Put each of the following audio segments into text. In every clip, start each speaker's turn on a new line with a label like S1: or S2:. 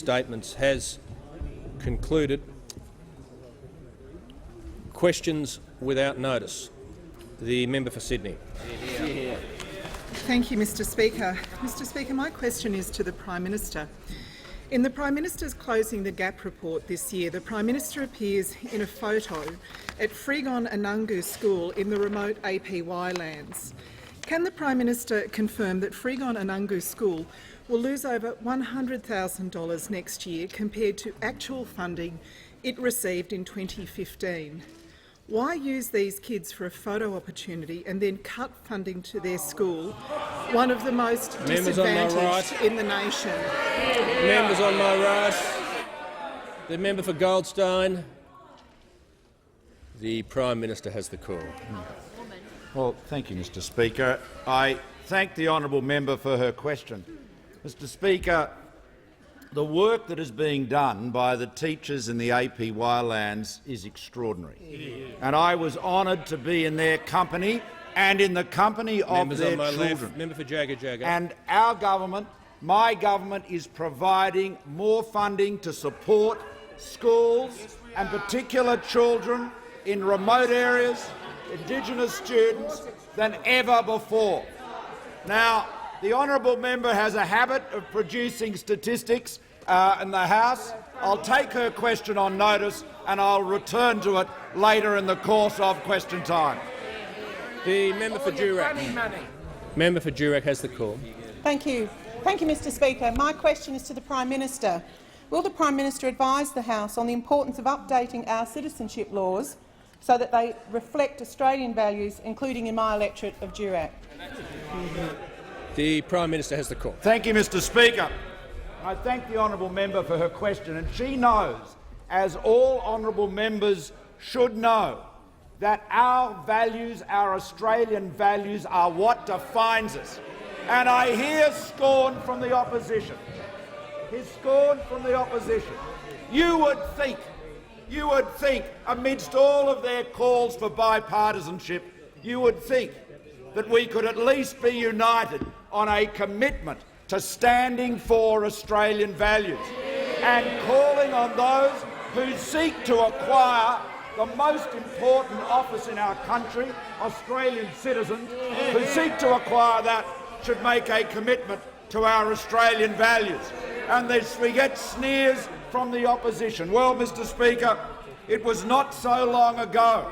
S1: statements has concluded. Questions without notice. The member for Sydney.
S2: Thank you, Mr Speaker. Mr Speaker, my question is to the Prime Minister. In the Prime Minister's Closing the Gap report this year, the Prime Minister appears in a photo at Frigon Anungu School in the remote APY lands. Can the Prime Minister confirm that Frigon Anungu School will lose over $100,000 next year compared to actual funding it received in 2015? Why use these kids for a photo opportunity and then cut funding to their school, one of the most disadvantaged in the nation?
S1: Members on my right. The member for Goldstein. The Prime Minister has the call.
S3: Well, thank you, Mr Speaker. I thank the honourable member for her question. Mr Speaker, the work that is being done by the teachers in the APY lands is extraordinary, and I was honoured to be in their company and in the company of their children.
S1: Member for Jagga.
S3: And our government, my government, is providing more funding to support schools and particular children in remote areas, Indigenous students, than ever before. Now, the honourable member has a habit of producing statistics in the House. I'll take her question on notice and I'll return to it later in the course of question time.
S1: The member for Durack. Member for Durack has the call.
S4: Thank you. Thank you, Mr Speaker. My question is to the Prime Minister. Will the Prime Minister advise the House on the importance of updating our citizenship laws so that they reflect Australian values, including in my electorate of Durack?
S1: The Prime Minister has the call.
S3: Thank you, Mr Speaker. I thank the honourable member for her question, and she knows, as all honourable members should know, that our values, our Australian values, are what defines us. And I hear scorn from the opposition. His scorn from the opposition. You would think, amidst all of their calls for bipartisanship, you would think that we could at least be united on a commitment to standing for Australian values and calling on those who seek to acquire the most important office in our country, Australian citizens, who seek to acquire that should make a commitment to our Australian values. And we get sneers from the opposition. Well, Mr Speaker, it was not so long ago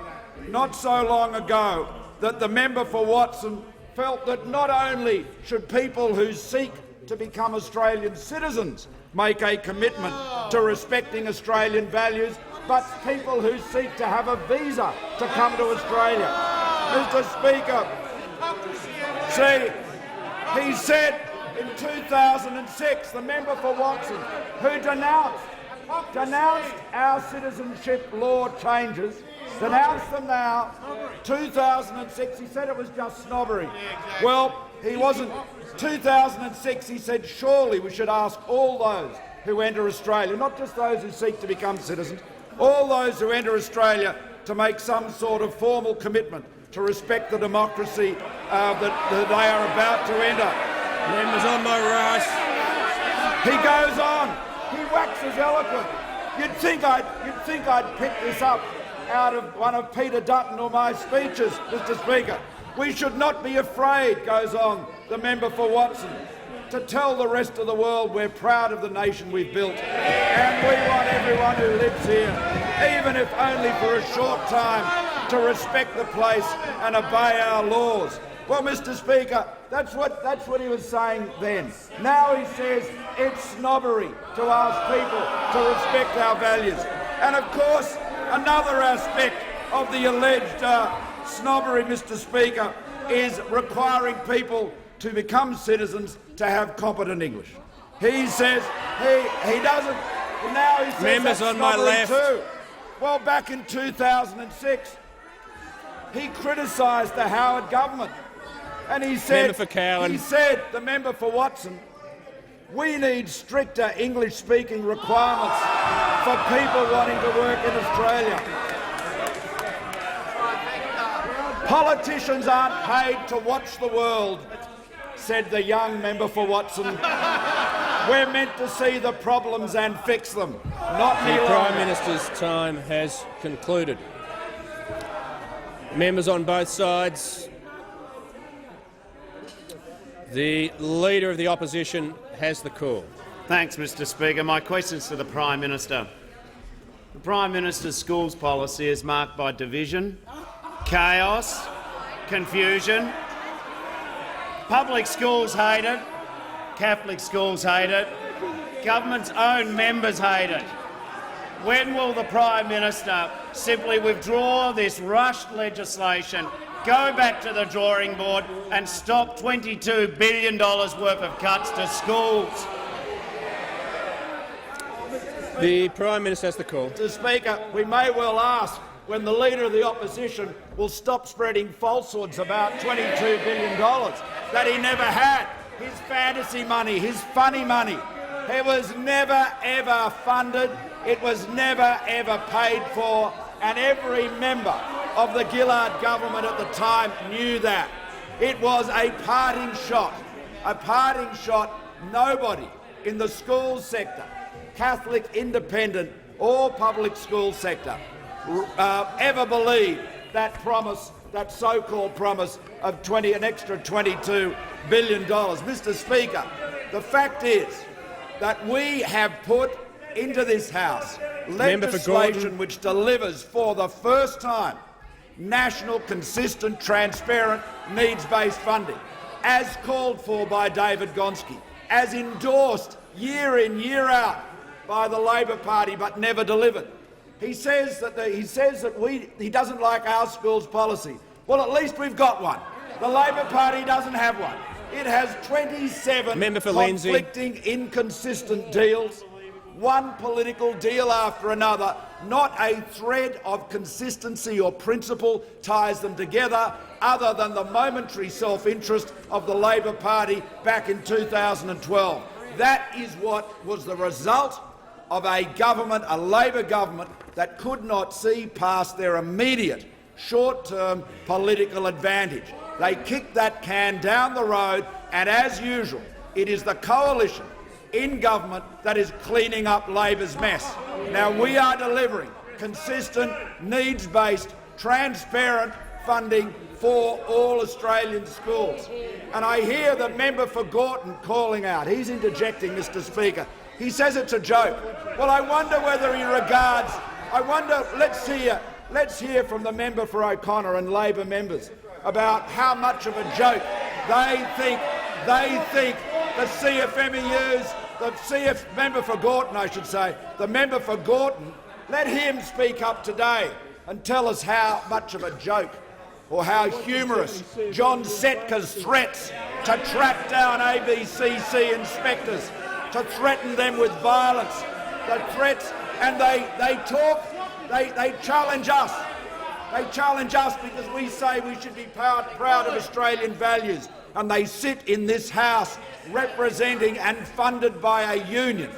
S3: that the member for Watson felt that not only should people who seek to become Australian citizens make a commitment to respecting Australian values, but people who seek to have a visa to come to Australia. Mr Speaker, see, he said in 2006, the member for Watson, who denounced our citizenship law changes, denounced them now. 2006, he said it was just snobbery. Well, he wasn't. 2006, he said surely we should ask all those who enter Australia, not just those who seek to become citizens, all those who enter Australia to make some sort of formal commitment to respect the democracy that they are about to enter.
S1: Members on my right.
S3: He goes on. He waxes eloquent. You'd think I'd pick this up out of one of Peter Dutton or my speeches, Mr Speaker. We should not be afraid, goes on the member for Watson, to tell the rest of the world we're proud of the nation we've built, and we want everyone who lives here, even if only for a short time, to respect the place and obey our laws. Well, Mr Speaker, that's what he was saying then. Now he says it's snobbery to ask people to respect our values. And of course, another aspect of the alleged snobbery, Mr Speaker, is requiring people to become citizens to have competent English. He says he doesn't. Now he says
S1: members
S3: that's
S1: on my left
S3: too. Well, back in 2006, he criticised the Howard government, and he said, the member for Watson, we need stricter English-speaking requirements for people wanting to work in Australia. Politicians aren't paid to watch the world, said the young member for Watson. We're meant to see the problems and fix them, not
S1: The
S3: any
S1: Prime
S3: longer.
S1: Minister's time has concluded. Members on both sides, the Leader of the Opposition has the call.
S5: Thanks, Mr Speaker. My question is to the Prime Minister. The Prime Minister's schools policy is marked by division, chaos, confusion. Public schools hate it, Catholic schools hate it, government's own members hate it. When will the Prime Minister simply withdraw this rushed legislation, go back to the drawing board and stop $22 billion worth of cuts to schools?
S1: The Prime Minister has the call.
S3: Mr Speaker, we may well ask when the Leader of the Opposition will stop spreading falsehoods about $22 billion that he never had. His fantasy money, his funny money. It was never ever funded, it was never ever paid for, and every member of the Gillard government at the time knew that. It was a parting shot. Nobody in the school sector, Catholic, independent or public school sector, ever believed that promise, that so-called promise of an extra $22 billion. Mr Speaker, the fact is that we have put into this House legislation which delivers for the first time national, consistent, transparent, needs-based funding, as called for by David Gonski, as endorsed year in, year out by the Labor Party but never delivered. He says that he doesn't like our schools policy. Well, at least we've got one. The Labor Party doesn't have one. It has 27 conflicting, inconsistent deals, one political deal after another. Not a thread of consistency or principle ties them together other than the momentary self-interest of the Labor Party back in 2012. That is what was the result of a government, a Labor government, that could not see past their immediate short-term political advantage. They kicked that can down the road, and as usual, it is the coalition in government that is cleaning up Labor's mess. Now we are delivering consistent, needs-based, transparent funding for all Australian schools. And I hear the member for Gorton calling out. He's interjecting, Mr Speaker. He says it's a joke. Well, I wonder whether he regards... Let's hear from the member for O'Connor and Labor members about how much of a joke they think the CFMEUs, the member for Gorton, I should say, the member for Gorton, let him speak up today and tell us how much of a joke or how humorous John Setka's threats to track down ABCC inspectors, to threaten them with violence, the threats, and they challenge us. They challenge us because we say we should be proud of Australian values, and they sit in this House representing and funded by a union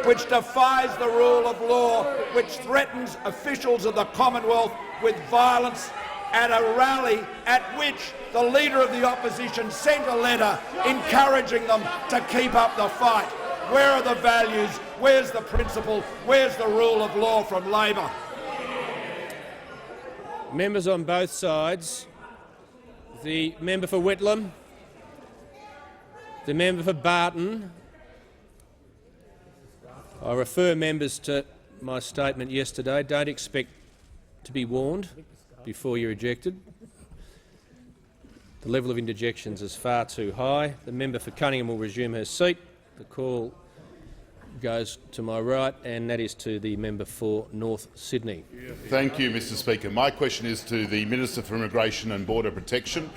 S3: which defies the rule of law, which threatens officials of the Commonwealth with violence, at a rally at which the Leader of the Opposition sent a letter encouraging them to keep up the fight. Where are the values? Where's the principle? Where's the rule of law from Labor?
S1: Members on both sides, the member for Whitlam, the member for Barton. I refer members to my statement yesterday. Don't expect to be warned before you're ejected. The level of interjections is far too high. The member for Cunningham will resume her seat. The call goes to my right, and that is to the member for North Sydney.
S6: Thank you, Mr Speaker. My question is to the Minister for Immigration and Border Protection,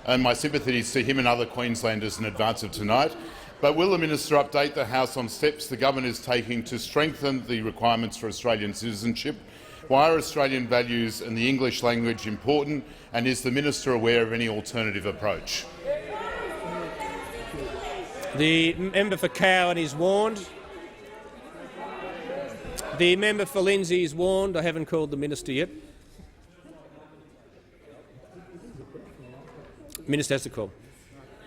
S6: and my sympathies to him and other Queenslanders in advance of tonight. But will the minister update the House on steps the government is taking to strengthen the requirements for Australian citizenship? Why are Australian values and the English language important, and is the minister aware of any alternative approach?
S1: The member for Cowan is warned. The member for Lindsay is warned. I haven't called the minister yet. Minister has to call.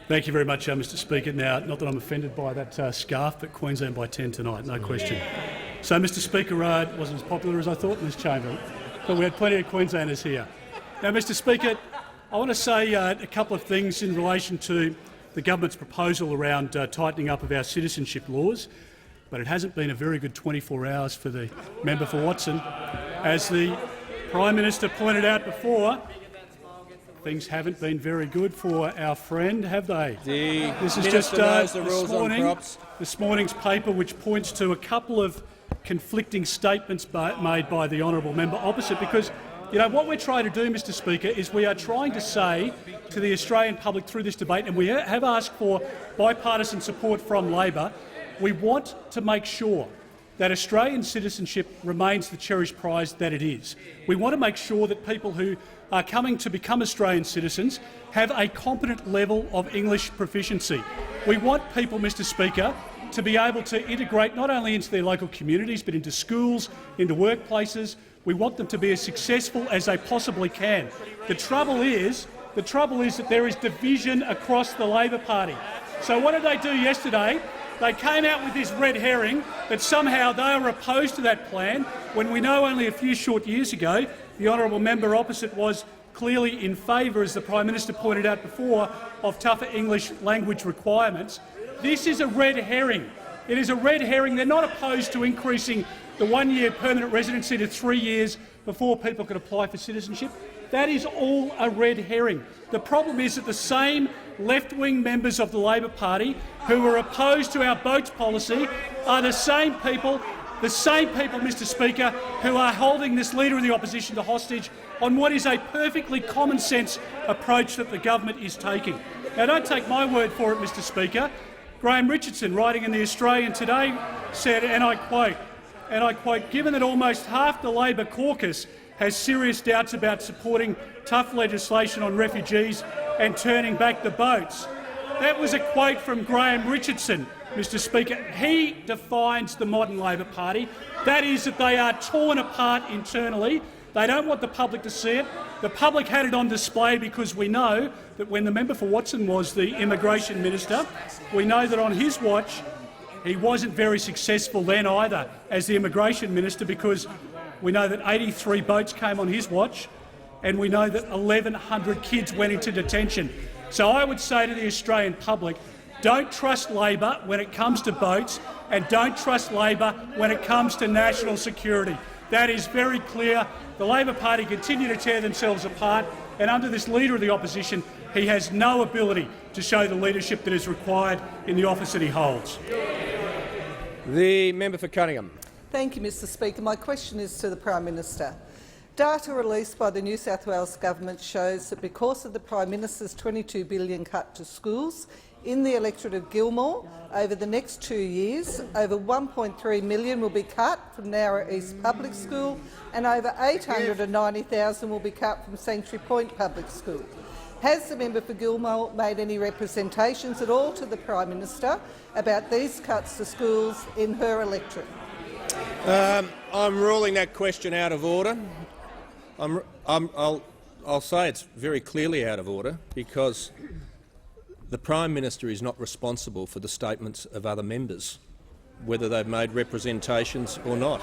S7: Thank you very much, Mr Speaker. Now, not that I'm offended by that scarf, but Queensland by 10 tonight, no question. So, Mr Speaker, it wasn't as popular as I thought in this chamber, but we had plenty of Queenslanders here. Now, Mr Speaker, I want to say a couple of things in relation to the government's proposal around tightening up of our citizenship laws, but it hasn't been a very good 24 hours for the member for Watson. As the Prime Minister pointed out before, things haven't been very good for our friend, have they? This is just this morning's paper, which points to a couple of conflicting statements made by the honourable member opposite, because what we're trying to do, Mr Speaker, is we are trying to say to the Australian public through this debate, and we have asked for bipartisan support from Labor, we want to make sure that Australian citizenship remains the cherished prize that it is. We want to make sure that people who are coming to become Australian citizens have a competent level of English proficiency. We want people, Mr Speaker, to be able to integrate not only into their local communities but into schools, into workplaces. We want them to be as successful as they possibly can. The trouble is that there is division across the Labor Party. So what did they do yesterday? They came out with this red herring that somehow they were opposed to that plan, when we know only a few short years ago the honourable member opposite was clearly in favour, as the Prime Minister pointed out before, of tougher English language requirements. This is a red herring. It is a red herring. They're not opposed to increasing the 1-year permanent residency to 3 years before people could apply for citizenship. That is all a red herring. The problem is that the same left-wing members of the Labor Party who are opposed to our boats policy are the same people, Mr Speaker, who are holding this Leader of the Opposition to hostage on what is a perfectly common-sense approach that the government is taking. Now, don't take my word for it, Mr Speaker. Graham Richardson, writing in the Australian today, said, and I quote, "Given that almost half the Labor caucus has serious doubts about supporting tough legislation on refugees and turning back the boats." That was a quote from Graham Richardson, Mr Speaker. He defines the modern Labor Party. That is that they are torn apart internally. They don't want the public to see it. The public had it on display because we know that when the member for Watson was the Immigration Minister, we know that on his watch he wasn't very successful then either as the Immigration Minister, because we know that 83 boats came on his watch and we know that 1,100 kids went into detention. So I would say to the Australian public, don't trust Labor when it comes to boats, and don't trust Labor when it comes to national security. That is very clear. The Labor Party continue to tear themselves apart, and under this Leader of the Opposition, he has no ability to show the leadership that is required in the office that he holds.
S1: The member for Cunningham.
S8: Thank you, Mr Speaker. My question is to the Prime Minister. Data released by the New South Wales Government shows that because of the Prime Minister's $22 billion cut to schools in the electorate of Gilmore over the next 2 years, over $1.3 million will be cut from Nowra East Public School and over $890,000 will be cut from Sanctuary Point Public School. Has the member for Gilmore made any representations at all to the Prime Minister about these cuts to schools in her electorate?
S1: I'm ruling that question out of order. I'll say it's very clearly out of order because the Prime Minister is not responsible for the statements of other members, whether they've made representations or not.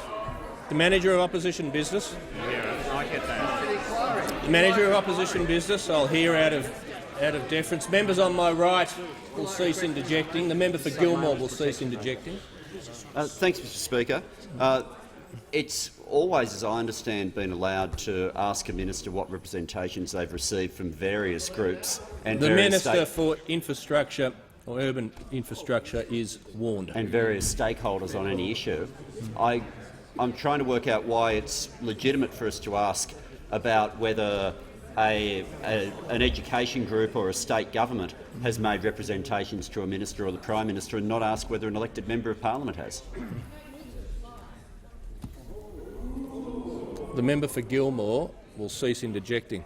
S1: The Manager of Opposition Business.
S5: I get that.
S1: The Manager of Opposition Business, I'll hear out of deference. Members on my right will cease interjecting. The member for Gilmore will cease interjecting.
S9: Thanks, Mr Speaker. It's always, as I understand, been allowed to ask a minister what representations they've received from various groups and
S1: the
S9: various
S1: Minister for Infrastructure or Urban Infrastructure is warned.
S9: And various stakeholders on any issue. I'm trying to work out why it's legitimate for us to ask about whether an education group or a state government has made representations to a minister or the Prime Minister and not ask whether an elected member of Parliament has.
S1: The member for Gilmore will cease interjecting.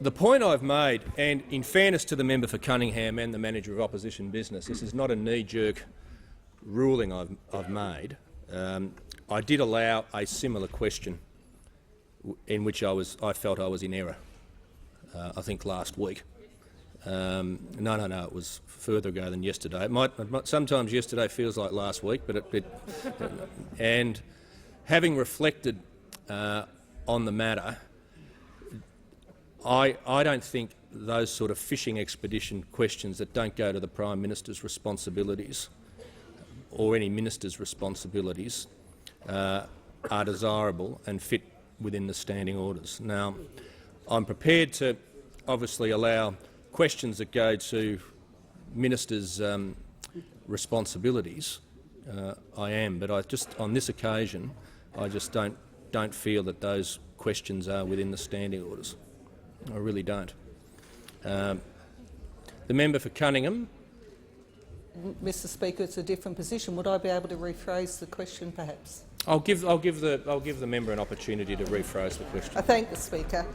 S1: The point I've made, and in fairness to the member for Cunningham and the Manager of Opposition Business, this is not a knee-jerk ruling I've made. I did allow a similar question in which I felt I was in error, I think last week. No, it was further ago than yesterday. It might sometimes yesterday feels like last week, but and having reflected on the matter, I don't think those sort of fishing expedition questions that don't go to the Prime Minister's responsibilities or any minister's responsibilities are desirable and fit within the standing orders. Now, I'm prepared to obviously allow questions that go to ministers' responsibilities. I am, but on this occasion, I just don't feel that those questions are within the standing orders. I really don't. The member for Cunningham.
S8: Mr. Speaker, it's a different position. Would I be able to rephrase the question, perhaps?
S1: I'll give the member an opportunity to rephrase the question.
S8: I thank the Speaker.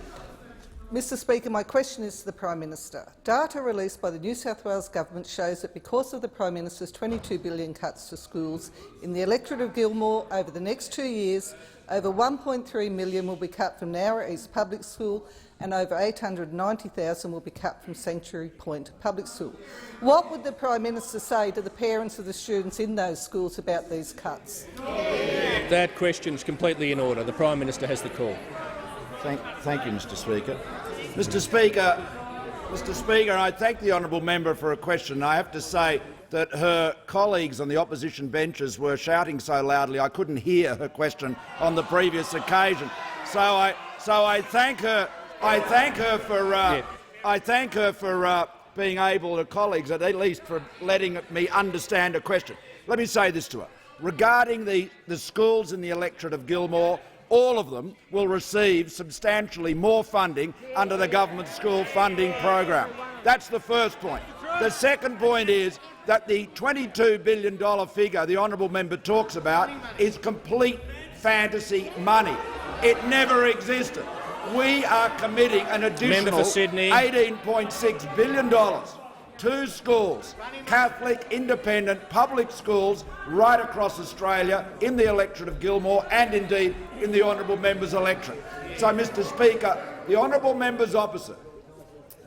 S8: Mr. Speaker, my question is to the Prime Minister. Data released by the New South Wales Government shows that because of the Prime Minister's $22 billion cuts to schools in the electorate of Gilmore over the next 2 years, over $1.3 million will be cut from Nowra East Public School and over $890,000 will be cut from Sanctuary Point Public School. What would the Prime Minister say to the parents of the students in those schools about these cuts?
S1: That question is completely in order. The Prime Minister has the call.
S3: Thank you, Mr. Speaker. Mr. Speaker, I thank the honourable member for a question. I have to say that her colleagues on the opposition benches were shouting so loudly I couldn't hear her question on the previous occasion. So I thank her. I thank her for being able, her colleagues, at least for letting me understand a question. Let me say this to her. Regarding the schools in the electorate of Gilmore, all of them will receive substantially more funding under the government school funding program. That's the first point. The second point is that the $22 billion figure the honourable member talks about is complete fantasy money. It never existed. We are committing an additional $18.6 billion to schools, Catholic, independent, public schools right across Australia in the electorate of Gilmore and indeed in the honourable member's electorate. So, Mr. Speaker, the honourable members opposite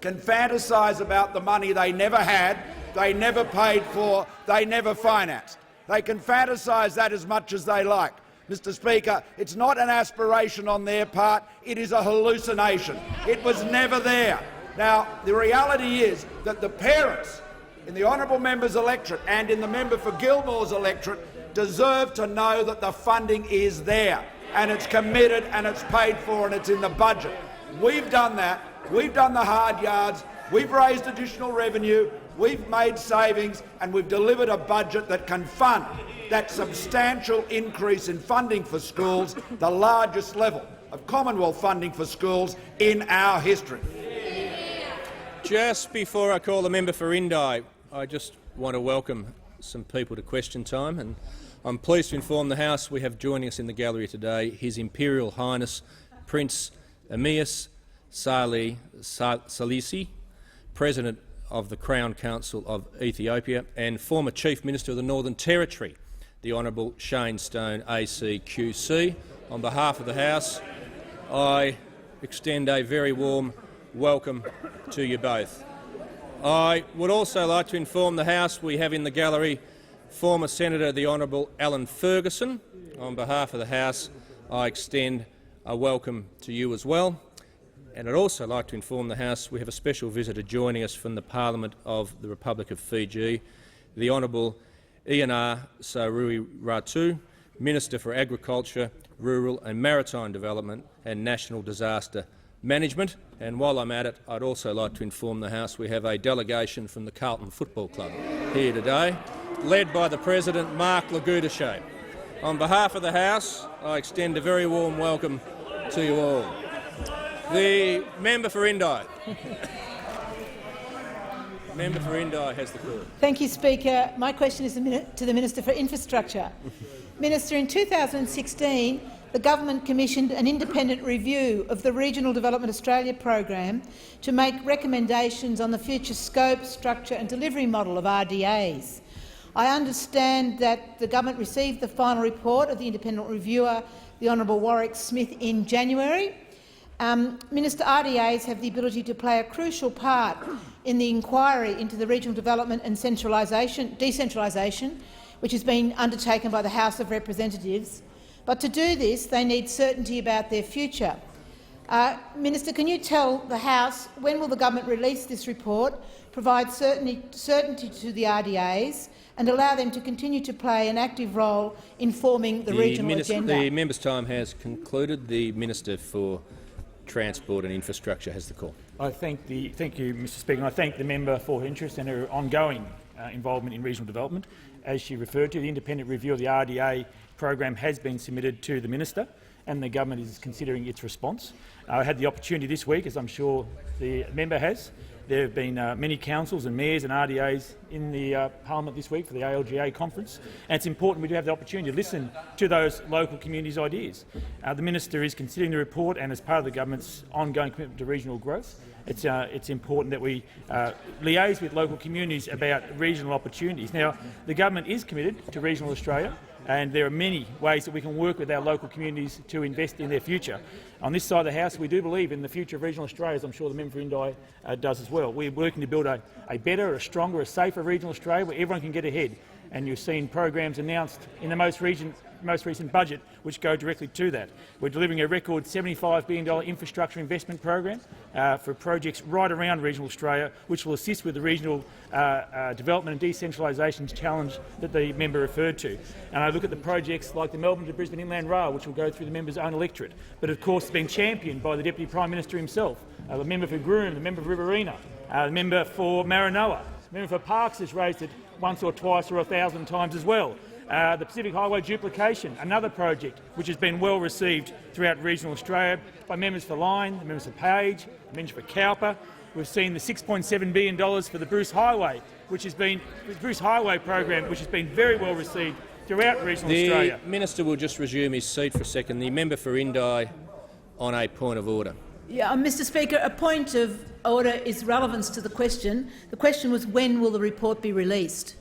S3: can fantasise about the money they never had, they never paid for, they never financed. They can fantasise that as much as they like. Mr. Speaker, it's not an aspiration on their part, it is a hallucination. It was never there. Now, the reality is that the parents in the honourable member's electorate and in the member for Gilmore's electorate deserve to know that the funding is there and it's committed and it's paid for and it's in the budget. We've done that. We've done the hard yards. We've raised additional revenue. We've made savings and we've delivered a budget that can fund that substantial increase in funding for schools, the largest level of Commonwealth funding for schools in our history.
S1: Just before I call the member for Indi, I just want to welcome some people to question time, and I'm pleased to inform the House we have joining us in the gallery today His Imperial Highness Prince Amias Salisi, President of the Crown Council of Ethiopia and former Chief Minister of the Northern Territory, the Honourable Shane Stone ACQC. On behalf of the House, I extend a very warm welcome to you both. I would also like to inform the House we have in the gallery former Senator the Honourable Alan Ferguson. On behalf of the House, I extend a welcome to you as well. And I'd also like to inform the House we have a special visitor joining us from the Parliament of the Republic of Fiji, the Honourable Ioana Sarui Ratu, Minister for Agriculture, Rural and Maritime Development and National Disaster Management. And while I'm at it, I'd also like to inform the House we have a delegation from the Carlton Football Club here today, led by the President, Mark Lagutashe. On behalf of the House, I extend a very warm welcome to you all. The member for Indi. Member for Indi has the call.
S10: Thank you, Speaker. My question is to the Minister for Infrastructure. Minister, in 2016, the government commissioned an independent review of the Regional Development Australia program to make recommendations on the future scope, structure and delivery model of RDAs. I understand that the government received the final report of the independent reviewer, the Honourable Warwick Smith, in January. Minister, RDAs have the ability to play a crucial part in the inquiry into the regional development and decentralisation, which has been undertaken by the House of Representatives. But to do this, they need certainty about their future. Minister, can you tell the House when will the government release this report, provide certainty to the RDAs and allow them to continue to play an active role in forming the regional agenda?
S1: The member's time has concluded. The Minister for Transport and Infrastructure has the call.
S11: Thank you, Mr Speaker, and I thank the member for her interest and her ongoing involvement in regional development. As she referred to, the independent review of the RDA program has been submitted to the Minister, and the government is considering its response. I had the opportunity this week, as I'm sure the member has. There have been many councils and mayors and RDAs in the Parliament this week for the ALGA conference, and it's important we do have the opportunity to listen to those local communities' ideas. The Minister is considering the report, and as part of the government's ongoing commitment to regional growth, it's important that we liaise with local communities about regional opportunities. Now, the government is committed to regional Australia, and there are many ways that we can work with our local communities to invest in their future. On this side of the House, we do believe in the future of regional Australia, as I'm sure the member for Indi does as well. We're working to build a better, a stronger, a safer regional Australia where everyone can get ahead, and you've seen programs announced in the most recent budget which go directly to that. We're delivering a record $75 billion infrastructure investment program for projects right around regional Australia, which will assist with the regional development and decentralisation challenge that the member referred to. And I look at the projects like the Melbourne to Brisbane Inland Rail, which will go through the member's own electorate, but of course it's been championed by the Deputy Prime Minister himself, the member for Groom, the member for Riverina, the member for Maranoa, the member for Parkes has raised it once or twice or 1,000 times as well. The Pacific Highway duplication, another project which has been well received throughout regional Australia by members for Lyne, members for Page, members for Cowper. We've seen the $6.7 billion for the Bruce Highway, which has been the Bruce Highway program, which has been very well received throughout regional Australia.
S1: The Minister will just resume his seat for a second. The member for Indi on a point of order.
S10: Yeah, Mr Speaker, a point of order is relevance to the question. The question was when will the report be released?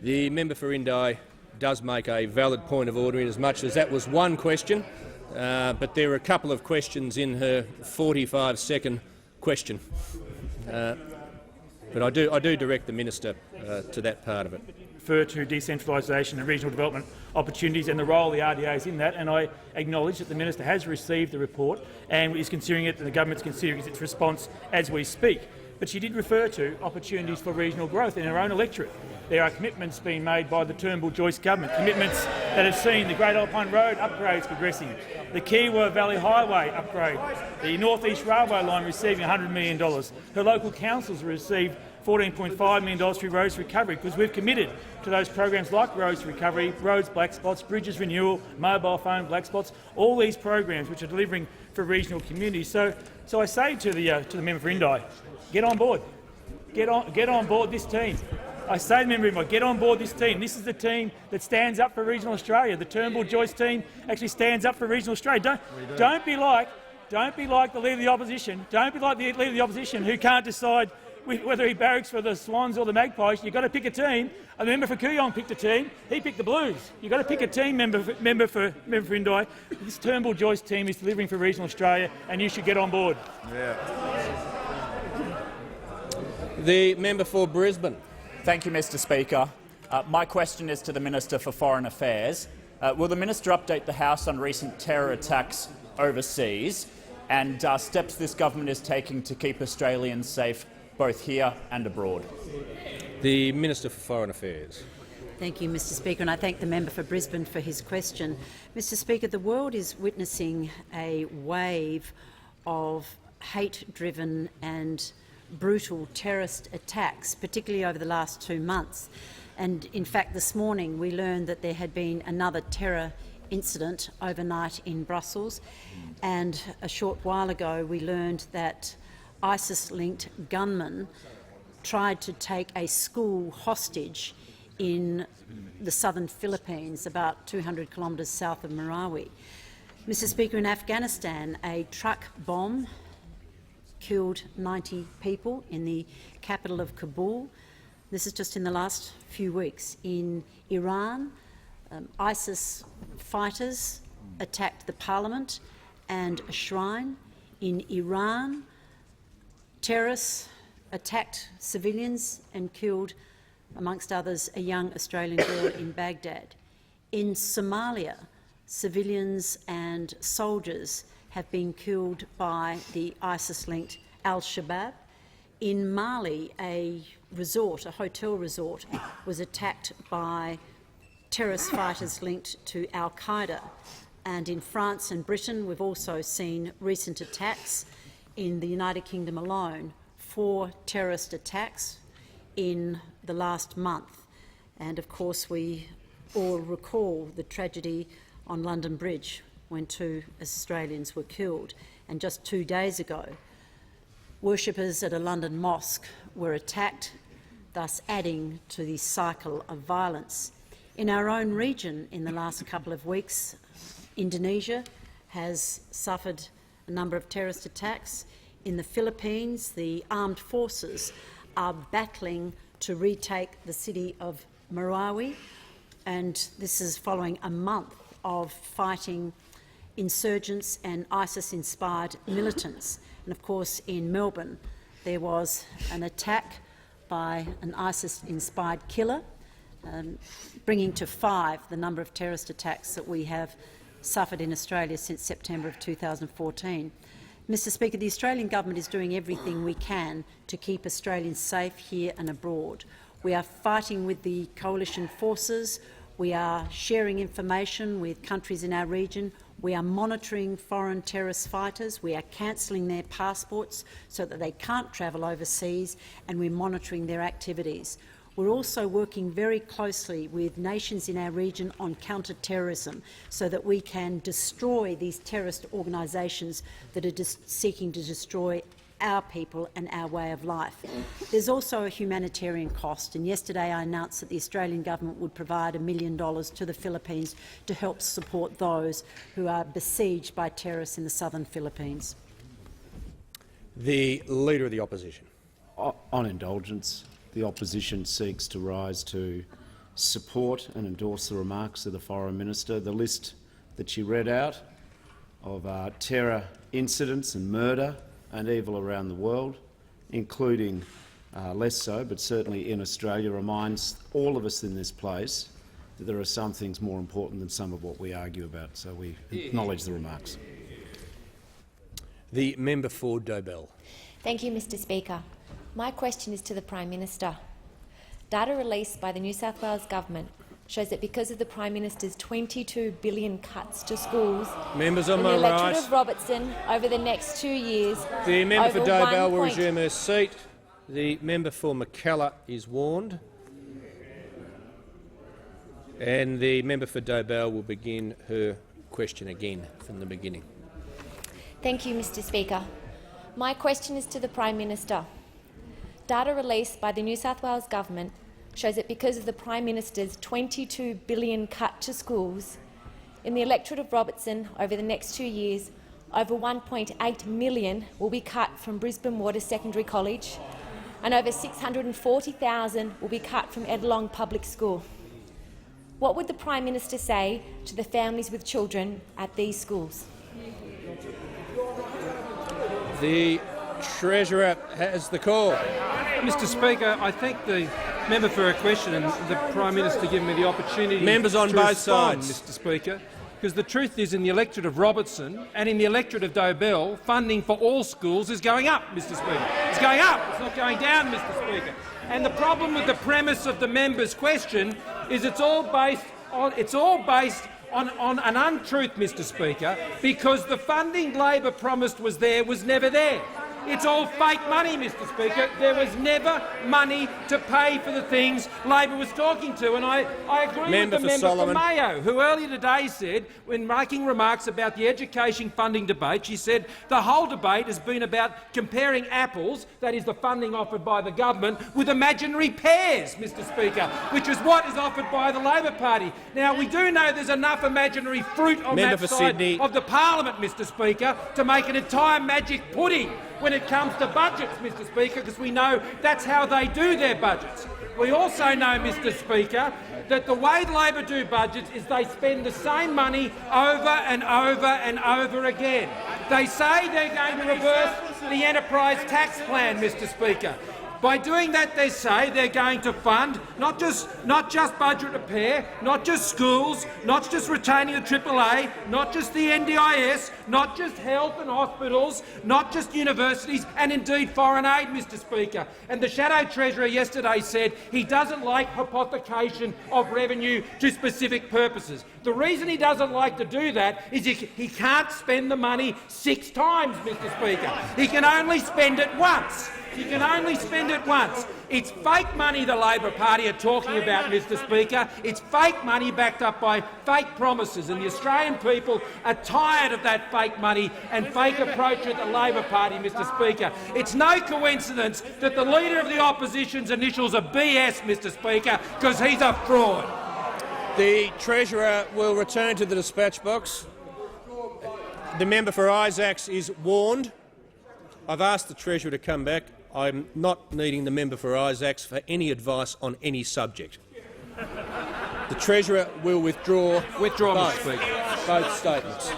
S1: The member for Indi does make a valid point of order in as much as that was one question, but there are a couple of questions in her 45-second question. But I do direct the Minister to that part of it.
S11: Refer to decentralisation and regional development opportunities and the role of the RDAs in that, and I acknowledge that the Minister has received the report and is considering it, and the government is considering its response as we speak. But she did refer to opportunities for regional growth in her own electorate. There are commitments being made by the Turnbull-Joyce government, commitments that have seen the Great Alpine Road upgrades progressing, the Kiewa Valley Highway upgrade, the North East Railway line receiving $100 million. Her local councils received $14.5 million through roads recovery, because we've committed to those programs like roads recovery, roads black spots, bridges renewal, mobile phone black spots, all these programs which are delivering for regional communities. So I say to the member for Indi, get on board. Get on board this team. I say to the member, get on board this team. This is the team that stands up for regional Australia. The Turnbull-Joyce team actually stands up for regional Australia. Don't be like the Leader of the Opposition. Don't be like the Leader of the Opposition who can't decide whether he barracks for the Swans or the Magpies. You've got to pick a team. A member for Kooyong picked a team. He picked the Blues. You've got to pick a team, member for Indi. This Turnbull-Joyce team is delivering for regional Australia, and you should get on board.
S3: Yeah.
S1: The member for Brisbane.
S12: Thank you, Mr Speaker. My question is to the Minister for Foreign Affairs. Will the Minister update the House on recent terror attacks overseas and steps this government is taking to keep Australians safe both here and abroad?
S1: The Minister for Foreign Affairs.
S13: Thank you, Mr Speaker, and I thank the member for Brisbane for his question. Mr Speaker, the world is witnessing a wave of hate-driven and brutal terrorist attacks, particularly over the last 2 months. And in fact, this morning we learned that there had been another terror incident overnight in Brussels, and a short while ago we learned that ISIS-linked gunmen tried to take a school hostage in the southern Philippines, about 200 kilometres south of Marawi. Mr Speaker, in Afghanistan, a truck bomb killed 90 people in the capital of Kabul. This is just in the last few weeks. In Iran, ISIS fighters attacked the parliament and a shrine. In Iran, terrorists attacked civilians and killed, amongst others, a young Australian girl in Baghdad. In Somalia, civilians and soldiers have been killed by the ISIS-linked al-Shabaab. In Mali, a hotel resort, was attacked by terrorist fighters linked to al-Qaeda. And in France and Britain, we've also seen recent attacks. In the United Kingdom alone, 4 terrorist attacks in the last month. And of course, we all recall the tragedy on London Bridge when 2 Australians were killed. And just 2 days ago, worshippers at a London mosque were attacked, thus adding to the cycle of violence. In our own region, in the last couple of weeks, Indonesia has suffered a number of terrorist attacks. In the Philippines, the armed forces are battling to retake the city of Marawi, and this is following a month of fighting insurgents and ISIS-inspired militants. And of course, in Melbourne, there was an attack by an ISIS-inspired killer, bringing to 5 the number of terrorist attacks that we have suffered in Australia since September of 2014. Mr Speaker, the Australian government is doing everything we can to keep Australians safe here and abroad. We are fighting with the coalition forces. We are sharing information with countries in our region. We are monitoring foreign terrorist fighters. We are cancelling their passports so that they can't travel overseas, and we're monitoring their activities. We're also working very closely with nations in our region on counter-terrorism so that we can destroy these terrorist organisations that are seeking to destroy our people and our way of life. There's also a humanitarian cost, and yesterday I announced that the Australian government would provide $1 million to the Philippines to help support those who are besieged by terrorists in the southern Philippines.
S1: The Leader of the Opposition.
S5: On indulgence, the opposition seeks to rise to support and endorse the remarks of the Foreign Minister. The list that she read out of terror incidents and murder and evil around the world, including less so, but certainly in Australia, reminds all of us in this place that there are some things more important than some of what we argue about. So we acknowledge the remarks.
S1: The member for Dobell.
S14: Thank you, Mr Speaker. My question is to the Prime Minister. Data released by the New South Wales Government shows that because of the Prime Minister's $22 billion cuts to schools
S1: Members on
S14: in
S1: my
S14: the electorate
S1: right.
S14: of Robertson over the next 2 years,
S1: The member for Dobell will
S14: 1.
S1: resume her seat. The member for Mackellar is warned. And the member for Dobell will begin her question again from the beginning.
S14: Thank you, Mr Speaker. My question is to the Prime Minister. Data released by the New South Wales Government shows that because of the Prime Minister's $22 billion cut to schools, in the electorate of Robertson over the next 2 years, over 1.8 million will be cut from Brisbane Waters Secondary College and over 640,000 will be cut from Edelong Public School. What would the Prime Minister say to the families with children at these schools?
S1: The Treasurer has the call.
S15: Mr Speaker, I thank the member for her question and the Prime Minister giving me the opportunity
S1: Members on
S15: to
S1: both
S15: respond,
S1: sides.
S15: Mr Speaker, because the truth is in the electorate of Robertson and in the electorate of Dobell, funding for all schools is going up, Mr Speaker. It's going up, it's not going down, Mr Speaker. And the problem with the premise of the member's question is it's all based on an untruth, Mr Speaker, because the funding Labor promised was never there. It's all fake money, Mr Speaker. There was never money to pay for the things Labor was talking to. And I agree with the member for Mayo, who earlier today said, when making remarks about the education funding debate, she said the whole debate has been about comparing apples, that is the funding offered by the government, with imaginary pears, Mr Speaker, which is what is offered by the Labor Party. Now, we do know there's enough imaginary fruit on that side of the parliament, Mr Speaker, to make an entire magic pudding when it comes to budgets, Mr Speaker, because we know that's how they do their budgets. We also know, Mr Speaker, that the way Labor do budgets is they spend the same money over and over and over again. They say they're going to reverse the enterprise tax plan, Mr Speaker. By doing that, they say they're going to fund not just budget repair, not just schools, not just retaining the AAA, not just the NDIS, not just health and hospitals, not just universities, and indeed foreign aid, Mr Speaker. And the Shadow Treasurer yesterday said he doesn't like hypothecation of revenue to specific purposes. The reason he doesn't like to do that is he can't spend the money 6 times, Mr Speaker. He can only spend it once. You can only spend it once. It's fake money the Labor Party are talking about, Mr Speaker. It's fake money backed up by fake promises, and the Australian people are tired of that fake money and fake approach of the Labor Party, Mr Speaker. It's no coincidence that the Leader of the Opposition's initials are BS, Mr Speaker, because he's a fraud.
S1: The Treasurer will return to the dispatch box. The member for Isaacs is warned. I've asked the Treasurer to come back. I'm not needing the member for Isaacs for any advice on any subject. The Treasurer will withdraw both statements.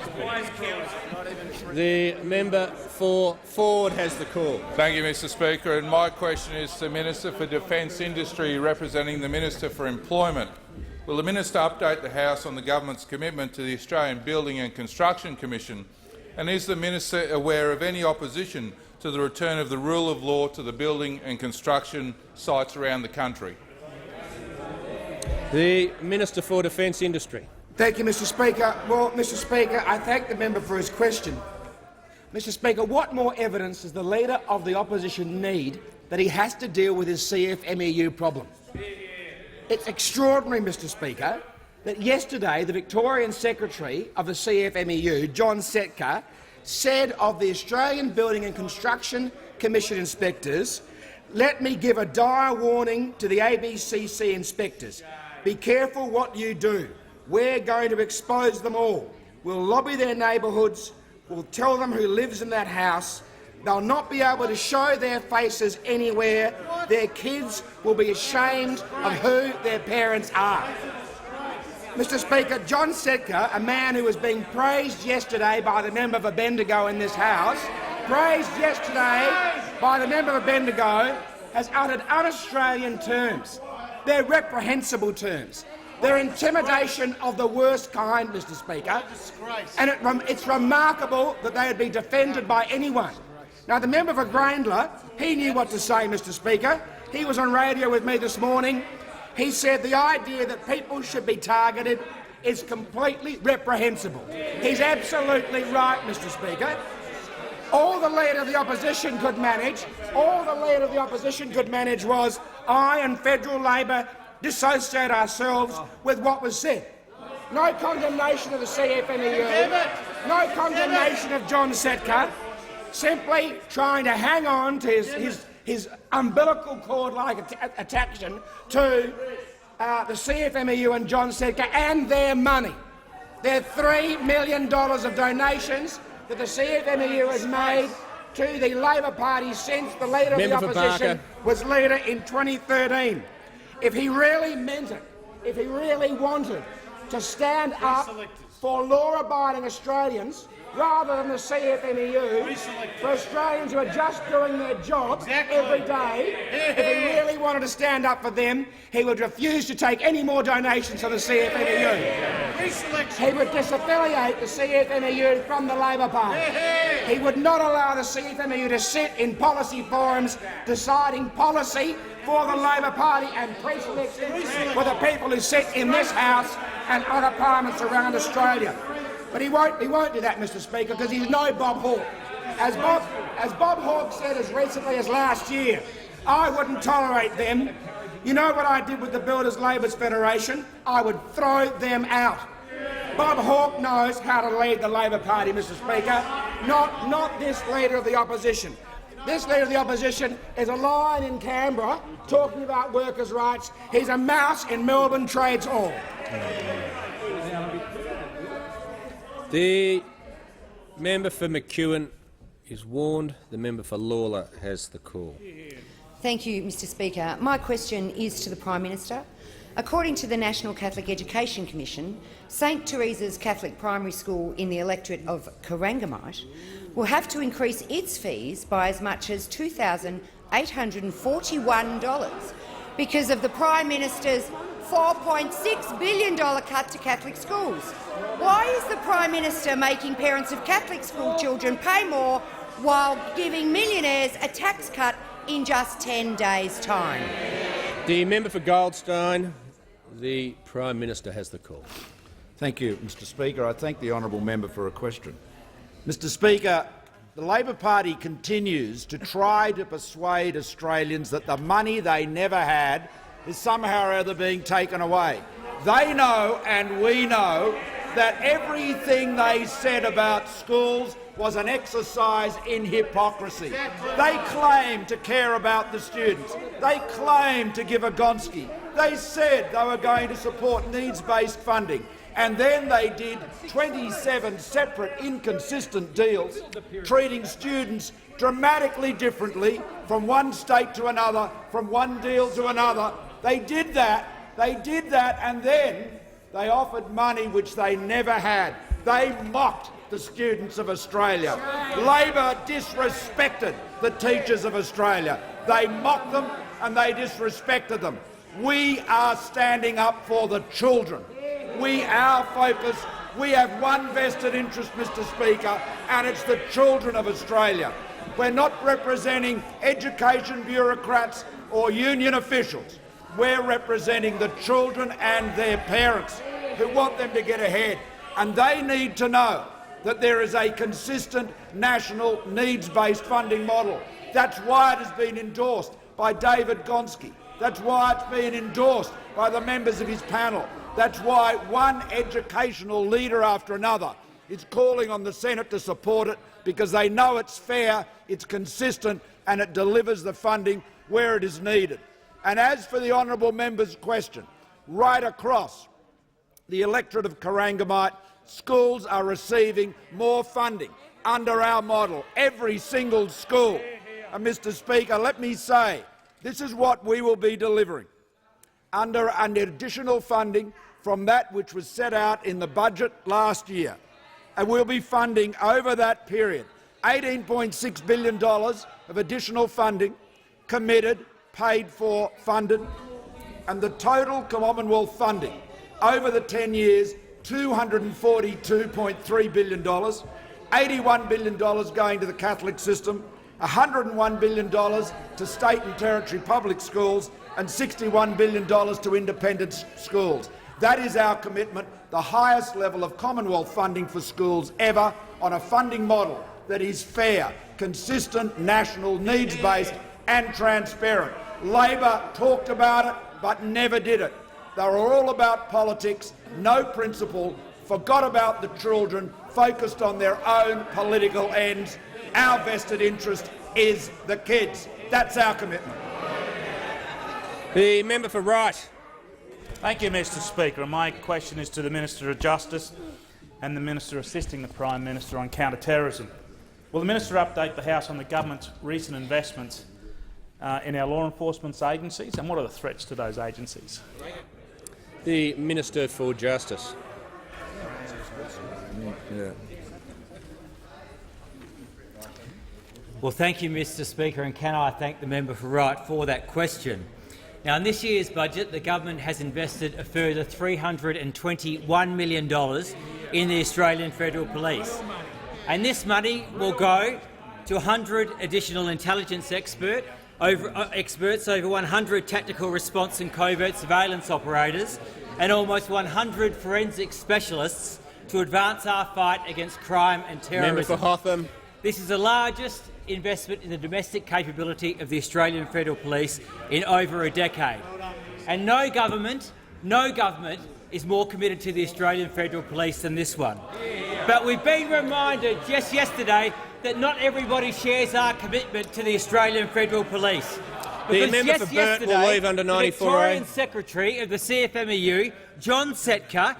S1: The member for Ford has the call.
S16: Thank you, Mr Speaker. And my question is to the Minister for Defence Industry, representing the Minister for Employment. Will the Minister update the House on the government's commitment to the Australian Building and Construction Commission? And is the Minister aware of any opposition to the return of the rule of law to the building and construction sites around the country?
S1: The Minister for Defence Industry.
S17: Thank you, Mr Speaker. Well, Mr Speaker, I thank the member for his question. Mr Speaker, what more evidence does the Leader of the Opposition need that he has to deal with his CFMEU problem? It's extraordinary, Mr Speaker, that yesterday the Victorian Secretary of the CFMEU, John Setka, said of the Australian Building and Construction Commission inspectors, "Let me give a dire warning to the ABCC inspectors. Be careful what you do. We're going to expose them all. We'll lobby their neighbourhoods. We'll tell them who lives in that house. They'll not be able to show their faces anywhere. Their kids will be ashamed of who their parents are." Mr Speaker, John Setka, a man who was being praised yesterday by the member for Bendigo in this House, has uttered un-Australian terms. They're reprehensible terms. They're intimidation of the worst kind, Mr Speaker, and it's remarkable that they would be defended by anyone. Now, the member for Grayndler, he knew what to say, Mr Speaker. He was on radio with me this morning. He said the idea that people should be targeted is completely reprehensible. He's absolutely right, Mr Speaker. All the Leader of the Opposition could manage, was I and Federal Labor dissociate ourselves with what was said. No condemnation of the CFMEU, no condemnation of John Setka, simply trying to hang on to his umbilical cord-like attachment to the CFMEU and John Setka and their money. Their $3 million of donations that the CFMEU has made to the Labor Party since the Leader of the Opposition was Leader in 2013. If he really meant it, if he really wanted to stand up for law-abiding Australians, rather than the CFMEU, for Australians who are just doing their jobs every day, if he really wanted to stand up for them, he would refuse to take any more donations from the CFMEU. He would disaffiliate the CFMEU from the Labor Party. He would not allow the CFMEU to sit in policy forums deciding policy for the Labor Party and pre-selection for the people who sit in this House and other parliaments around Australia. But he won't do that, Mr Speaker, because he's no Bob Hawke. As Bob Hawke said as recently as last year, I wouldn't tolerate them. You know what I did with the Builders Labour's Federation? I would throw them out. Bob Hawke knows how to lead the Labor Party, Mr Speaker, not this Leader of the Opposition. This Leader of the Opposition is a lion in Canberra talking about workers' rights. He's a mouse in Melbourne Trades Hall.
S1: The member for McEwen is warned. The member for Lawler has the call.
S18: Thank you, Mr Speaker. My question is to the Prime Minister. According to the National Catholic Education Commission, St Teresa's Catholic Primary School in the electorate of Corangamite will have to increase its fees by as much as $2,841 because of the Prime Minister's $4.6 billion cut to Catholic schools. Why is the Prime Minister making parents of Catholic school children pay more while giving millionaires a tax cut in just 10 days' time?
S1: The member for Goldstein. The Prime Minister has the call.
S3: Thank you, Mr Speaker. I thank the honourable member for a question. Mr Speaker, the Labor Party continues to try to persuade Australians that the money they never had is somehow or other being taken away. They know, and we know, that everything they said about schools was an exercise in hypocrisy. They claim to care about the students. They claim to give a Gonski. They said they were going to support needs-based funding, and then they did 27 separate inconsistent deals, treating students dramatically differently from one state to another, from one deal to another. They did that, and then they offered money which they never had. They mocked the students of Australia. Labor disrespected the teachers of Australia. They mocked them and they disrespected them. We are standing up for the children. Our focus, we have one vested interest, Mr Speaker, and it's the children of Australia. We're not representing education bureaucrats or union officials. We're representing the children and their parents who want them to get ahead. And they need to know that there is a consistent national needs-based funding model. That's why it has been endorsed by David Gonski. That's why it's been endorsed by the members of his panel. That's why one educational leader after another is calling on the Senate to support it, because they know it's fair, it's consistent and it delivers the funding where it is needed. And as for the honourable member's question, right across the electorate of Corangamite, schools are receiving more funding under our model, every single school. And Mr Speaker, let me say, this is what we will be delivering. Under an additional funding from that which was set out in the budget last year. And we'll be funding over that period $18.6 billion of additional funding, committed, paid for, funded, and the total Commonwealth funding over the 10 years, $242.3 billion, $81 billion going to the Catholic system, $101 billion to state and territory public schools, and $61 billion to independent schools. That is our commitment, the highest level of Commonwealth funding for schools ever, on a funding model that is fair, consistent, national, needs-based and transparent. Labor talked about it but never did it. They were all about politics, no principle, forgot about the children, focused on their own political ends. Our vested interest is the kids. That's our commitment.
S1: The member for WRIGHT.
S19: Thank you, Mr Speaker. My question is to the Minister of Justice and the Minister assisting the Prime Minister on counter-terrorism. Will the Minister update the House on the government's recent investments in our law enforcement agencies, and what are the threats to those agencies?
S1: The Minister for Justice.
S20: Well, thank you, Mr Speaker, and can I thank the member for WRIGHT for that question. Now, in this year's budget, the government has invested a further $321 million in the Australian Federal Police, and this money will go to 100 additional intelligence experts, over 100 tactical response and covert surveillance operators, and almost 100 forensic specialists to advance our fight against crime and terrorism.
S1: Member for Hotham.
S20: This is the largest investment in the domestic capability of the Australian Federal Police in over a decade. And no government is more committed to the Australian Federal Police than this one. But we've been reminded just yesterday that not everybody shares our commitment to the Australian Federal Police.
S1: The member for Burnt will leave under 94A.
S20: The Victorian Secretary of the CFMEU, John Setka,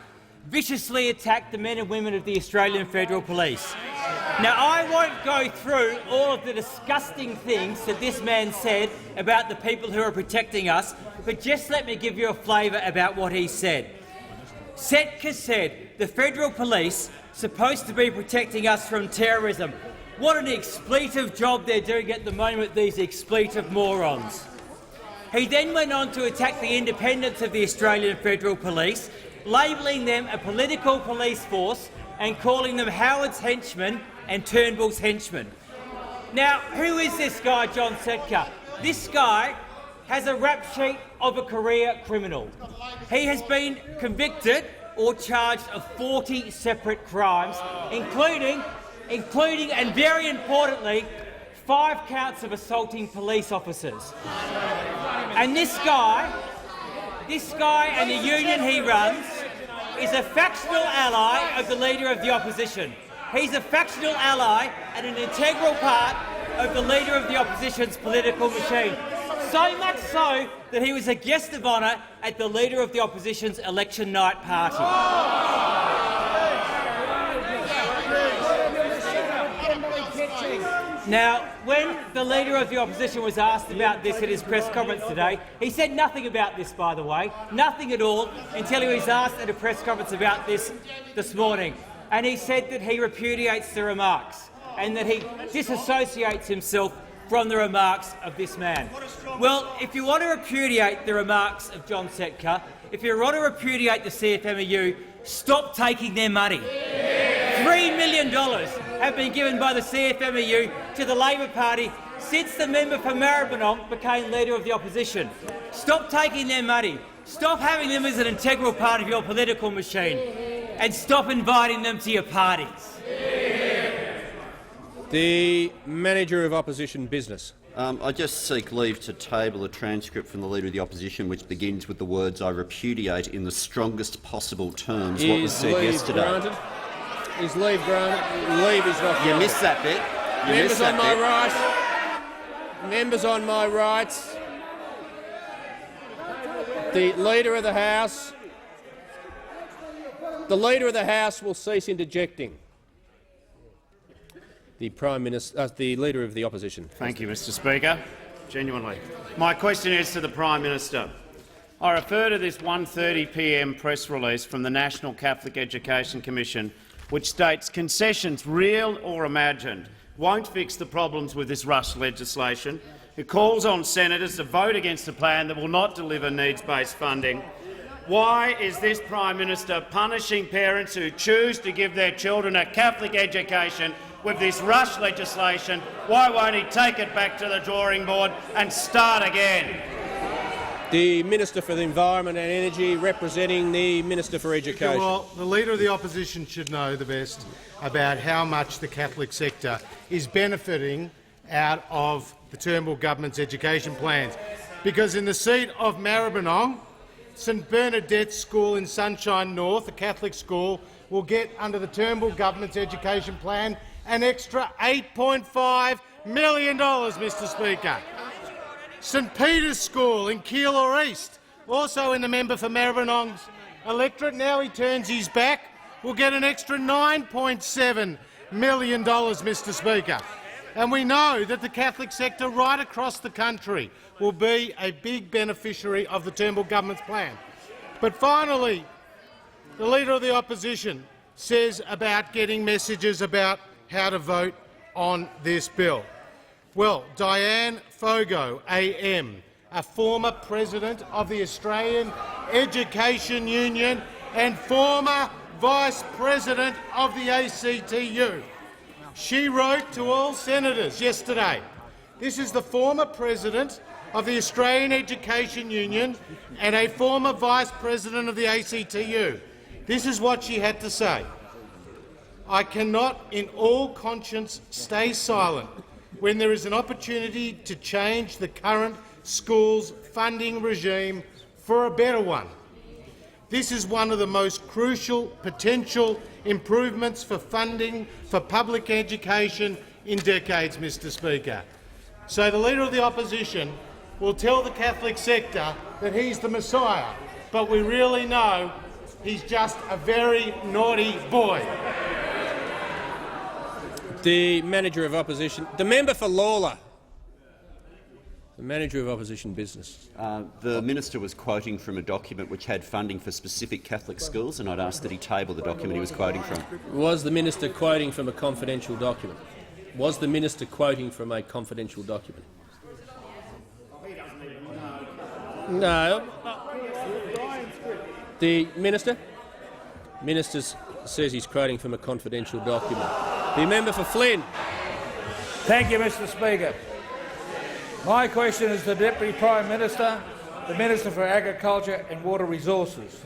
S20: viciously attacked the men and women of the Australian Federal Police. Now, I won't go through all of the disgusting things that this man said about the people who are protecting us, but just let me give you a flavour about what he said. Setka said the federal police supposed to be protecting us from terrorism. What an expletive job they're doing at the moment, these expletive morons. He then went on to attack the independence of the Australian Federal Police, labelling them a political police force and calling them Howard's henchmen and Turnbull's henchmen. Now, who is this guy, John Setka? This guy has a rap sheet of a career criminal. He has been convicted or charged of 40 separate crimes, including and very importantly, 5 counts of assaulting police officers. And this guy and the union he runs is a factional ally of the Leader of the Opposition. He's a factional ally and an integral part of the Leader of the Opposition's political machine. So much so that he was a guest of honour at the Leader of the Opposition's election night party. Now, when the Leader of the Opposition was asked about this at his press conference today, he said nothing about this, by the way, nothing at all, until he was asked at a press conference about this morning. And he said that he repudiates the remarks and that he disassociates himself from the remarks of this man. Well, if you want to repudiate the remarks of John Setka, if you want to repudiate the CFMEU, stop taking their money. $3 million have been given by the CFMEU to the Labor Party since the member for Maribyrnong became Leader of the Opposition. Stop taking their money. Stop having them as an integral part of your political machine. And stop inviting them to your parties.
S1: The Manager of Opposition Business.
S9: I just seek leave to table a transcript from the Leader of the Opposition which begins with the words "I repudiate" in the strongest possible terms what was said yesterday.
S1: Granted? Is leave granted? Leave is not granted.
S9: You missed that bit.
S1: Members on my right. Members on my right. The Leader of the House. The Leader of the House will cease interjecting. The Prime Minister, the Leader of the Opposition.
S5: Thank you, Mr. Speaker. Genuinely. My question is to the Prime Minister. I refer to this 1:30 p.m. press release from the National Catholic Education Commission, which states concessions, real or imagined, won't fix the problems with this rush legislation. It calls on senators to vote against a plan that will not deliver needs-based funding. Why is this Prime Minister punishing parents who choose to give their children a Catholic education with this rush legislation? Why won't he take it back to the drawing board and start again?
S1: The Minister for the Environment and Energy, representing the Minister for Education.
S21: Well, the Leader of the Opposition should know the best about how much the Catholic sector is benefiting out of the Turnbull government's education plans, because in the seat of Maribyrnong, St Bernadette's School in Sunshine North, a Catholic school, will get, under the Turnbull government's education plan, an extra $8.5 million, Mr Speaker. St Peter's School in Keilor East, also in the member for Maribyrnong's electorate, now he turns his back, will get an extra $9.7 million, Mr Speaker. And we know that the Catholic sector right across the country will be a big beneficiary of the Turnbull government's plan. But finally, the Leader of the Opposition says about getting messages about how to vote on this bill. Well, Diane Fogo, AM, a former president of the Australian Education Union and former vice president of the ACTU. She wrote to all senators yesterday. This is the former president of the Australian Education Union and a former vice president of the ACTU. This is what she had to say. I cannot in all conscience stay silent when there is an opportunity to change the current school's funding regime for a better one. This is one of the most crucial potential improvements for funding for public education in decades, Mr Speaker. So the Leader of the Opposition will tell the Catholic sector that he's the Messiah, but we really know he's just a very naughty boy.
S1: The Manager of Opposition. The member for Lawler. The Manager of Opposition Business.
S9: The minister was quoting from a document which had funding for specific Catholic schools, and I'd ask that he table the document he was quoting from.
S1: Was the minister quoting from a confidential document? Was the minister quoting from a confidential document? No. The minister? Minister says he's quoting from a confidential document. The member for Flynn.
S2: Thank you, Mr Speaker. My question is to the Deputy Prime Minister, the Minister for Agriculture and Water Resources.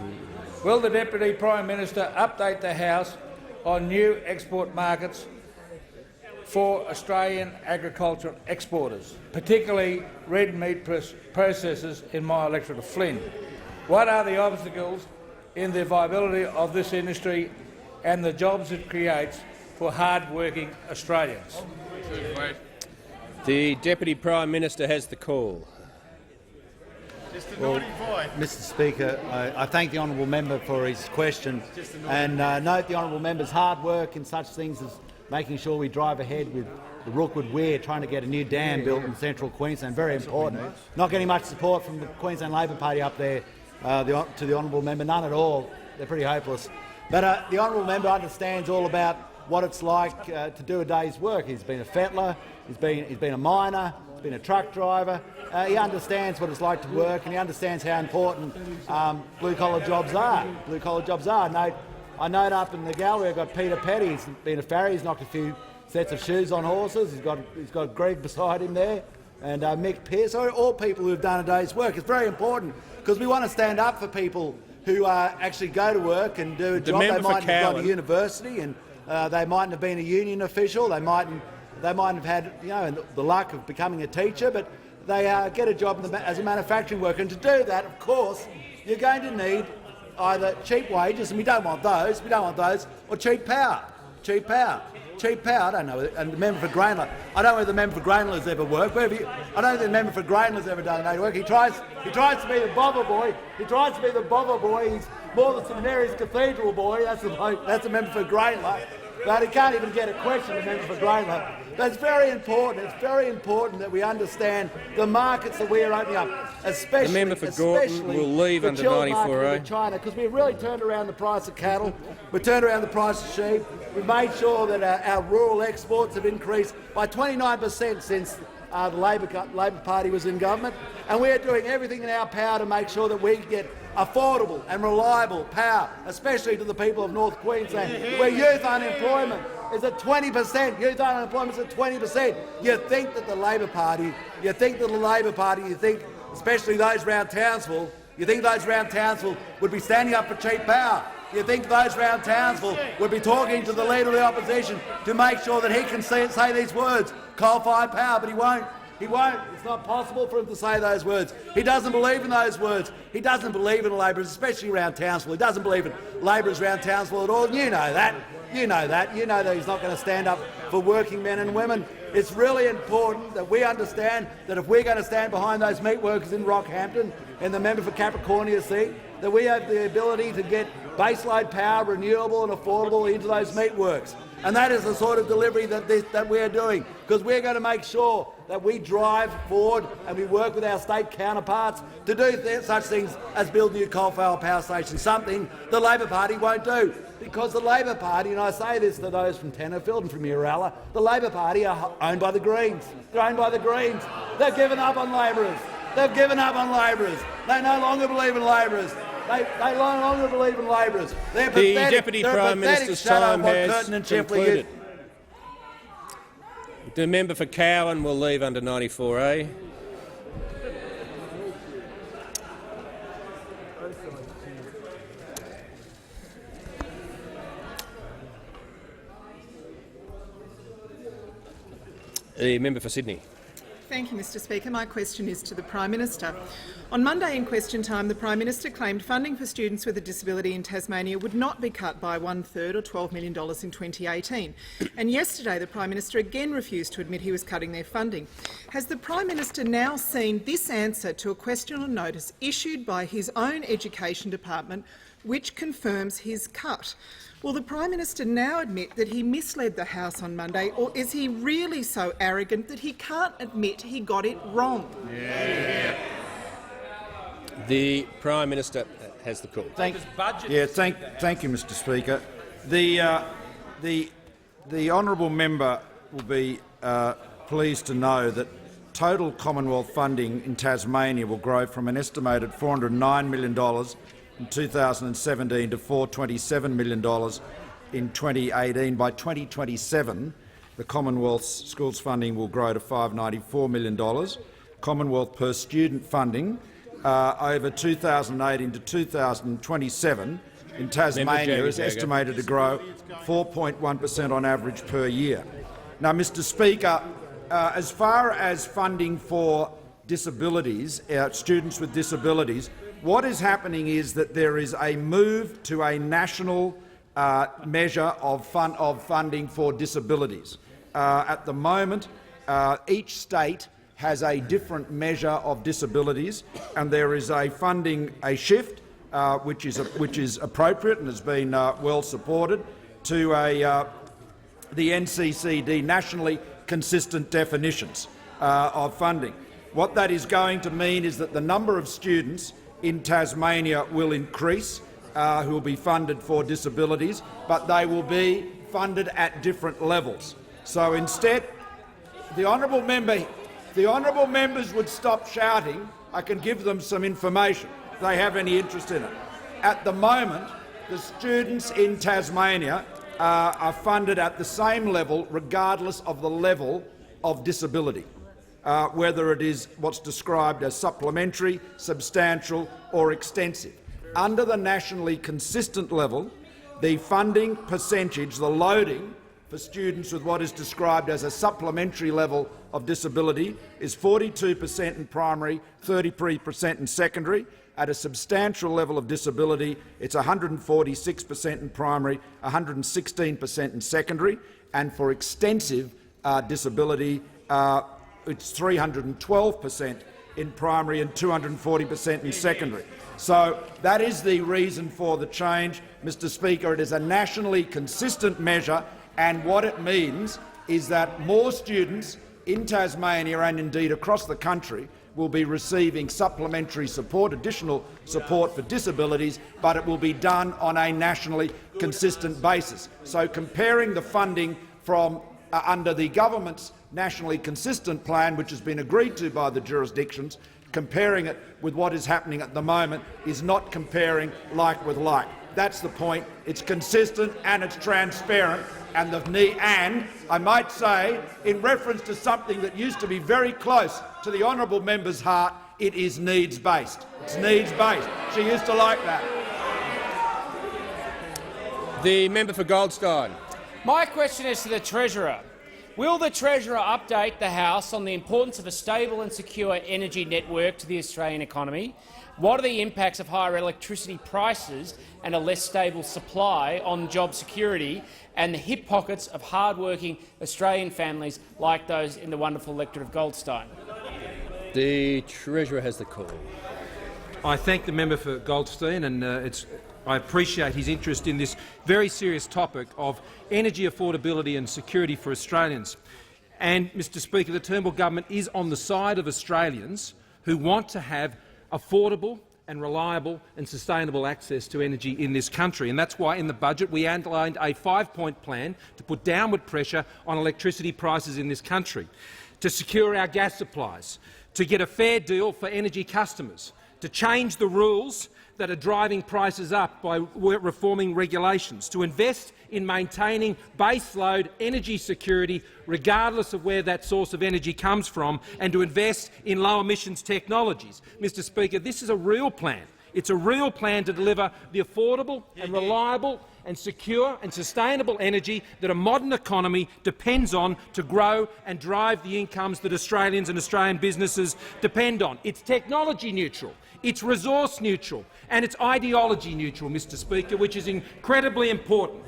S2: Will the Deputy Prime Minister update the House on new export markets for Australian agricultural exporters, particularly red meat processors in my electorate of Flynn? What are the obstacles in the viability of this industry and the jobs it creates for hard-working Australians?
S1: The Deputy Prime Minister has the call.
S22: Well, Mr Speaker, I thank the honourable member for his question and note the honourable member's hard work in such things as making sure we drive ahead with the Rookwood Weir, trying to get a new dam built in central Queensland. Very important. Not getting much support from the Queensland Labor Party up there to the honourable member, none at all. They're pretty hopeless. But the honourable member understands all about what it's like to do a day's work. He's been a fettler, he's been a miner, he's been a truck driver. He understands what it's like to work, and he understands how important blue-collar jobs are. Blue-collar jobs are. I note up in the gallery I've got Peter Petty. He's been a farrier. He's knocked a few sets of shoes on horses. He's got Greg beside him there, and Mick Pearce. All people who have done a day's work. It's very important because we want to stand up for people who actually go to work and do a job. They mightn't have gone to university, and they mightn't have been a union official. They mightn't have had the luck of becoming a teacher, but they get a job as a manufacturing worker. And to do that, of course, you're going to need either cheap wages, and we don't want those, or cheap power. Cheap power. I don't know. And the member for Grainler, I don't know whether the member for Grainler has ever worked. I don't think the member for Grainler has ever done any work. He tries to be the bobber boy. He's more the St Mary's Cathedral boy. That's the member for Grainler. But he can't even get a question, the member for Grainler. But it's very important. It's very important that we understand the markets that we are opening up, especially
S1: the member for Gorton will leave under 94A.
S22: China, because we've really turned around the price of cattle. We've turned around the price of sheep. We've made sure that our rural exports have increased by 29% since the Labor Party was in government, and we're doing everything in our power to make sure that we get affordable and reliable power, especially to the people of North Queensland, where youth unemployment is at 20%. Youth unemployment is at 20%. You think that the Labor Party, especially those around Townsville, would be standing up for cheap power. You think those around Townsville would be talking to the Leader of the Opposition to make sure that he can say these words, coal-fired power, but he won't. He won't. It's not possible for him to say those words. He doesn't believe in those words. He doesn't believe in labourers, especially around Townsville. He doesn't believe in labourers around Townsville at all. You know that. You know that. You know that he's not going to stand up for working men and women. It's really important that we understand that if we're going to stand behind those meat workers in Rockhampton and the member for Capricornia seat, that we have the ability to get baseload power, renewable and affordable into those meat works. And that is the sort of delivery that we are doing, because we're going to make sure that we drive forward and we work with our state counterparts to do such things as build new coal-fired power stations, something the Labor Party won't do. Because the Labor Party, and I say this to those from Tenterfield and from Uralla, the Labor Party are owned by the Greens. They're owned by the Greens. They've given up on labourers. They've given up on labourers. They no longer believe in labourers. They no longer believe in labourers. They're pathetic.
S1: The Deputy Prime Minister's time has concluded. The member for Cowan will leave under 94A. The member for Sydney.
S4: Thank you, Mr Speaker. My question is to the Prime Minister. On Monday in question time, the Prime Minister claimed funding for students with a disability in Tasmania would not be cut by 1/3 or $12 million in 2018. And yesterday the Prime Minister again refused to admit he was cutting their funding. Has the Prime Minister now seen this answer to a question or notice issued by his own Education Department which confirms his cut? Will the Prime Minister now admit that he misled the House on Monday, or is he really so arrogant that he can't admit he got it wrong?
S1: The Prime Minister has the call.
S3: Thank you, Mr. Speaker. The honourable member will be pleased to know that total Commonwealth funding in Tasmania will grow from an estimated $409 million in 2017 to $427 million in 2018. By 2027, the Commonwealth schools funding will grow to $594 million. Commonwealth per student funding over 2018 to 2027 in Tasmania is estimated to grow 4.1% on average per year. Now, Mr. Speaker, as far as funding for disabilities, students with disabilities, what is happening is that there is a move to a national measure of funding for disabilities. At the moment, each state has a different measure of disabilities, and there is a shift, which is appropriate and has been well supported, to the NCCD, nationally consistent definitions of funding. What that is going to mean is that the number of students in Tasmania will increase who will be funded for disabilities, but they will be funded at different levels. So instead, the honourable members would stop shouting. I can give them some information if they have any interest in it. At the moment, the students in Tasmania are funded at the same level regardless of the level of disability, whether it is what's described as supplementary, substantial or extensive. Under the nationally consistent level, the funding percentage, the loading for students with what is described as a supplementary level of disability is 42% in primary, 33% in secondary. At a substantial level of disability, it's 146% in primary, 116% in secondary, and for extensive disability, it's 312% in primary and 240% in secondary. So that is the reason for the change, Mr. Speaker. It is a nationally consistent measure, and what it means is that more students in Tasmania and indeed across the country will be receiving supplementary support, additional support for disabilities, but it will be done on a nationally consistent basis. So comparing the funding from under the government's nationally consistent plan, which has been agreed to by the jurisdictions, comparing it with what is happening at the moment is not comparing like with like. That's the point. It's consistent and it's transparent. And I might say, in reference to something that used to be very close to the honourable member's heart, it is needs-based. It's needs-based. She used to like that.
S1: The member for Goldstein.
S6: My question is to the Treasurer. Will the Treasurer update the House on the importance of a stable and secure energy network to the Australian economy? What are the impacts of higher electricity prices and a less stable supply on job security and the hip pockets of hard-working Australian families like those in the wonderful electorate of Goldstein?
S1: The Treasurer has the call.
S15: I thank the member for Goldstein, and I appreciate his interest in this very serious topic of energy affordability and security for Australians. And, Mr. Speaker, the Turnbull government is on the side of Australians who want to have affordable and reliable and sustainable access to energy in this country. And that's why in the budget we outlined a 5-point plan to put downward pressure on electricity prices in this country, to secure our gas supplies, to get a fair deal for energy customers, to change the rules that are driving prices up by reforming regulations, to invest in maintaining baseload energy security regardless of where that source of energy comes from, and to invest in low-emissions technologies. Mr. Speaker, this is a real plan. It's a real plan to deliver the affordable and reliable and secure and sustainable energy that a modern economy depends on to grow and drive the incomes that Australians and Australian businesses depend on. It's technology neutral, it's resource neutral and it's ideology neutral, Mr. Speaker, which is incredibly important.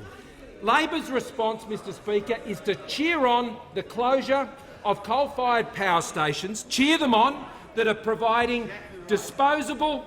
S15: Labor's response, Mr. Speaker, is to cheer on the closure of coal-fired power stations, cheer them on that are providing dispatchable,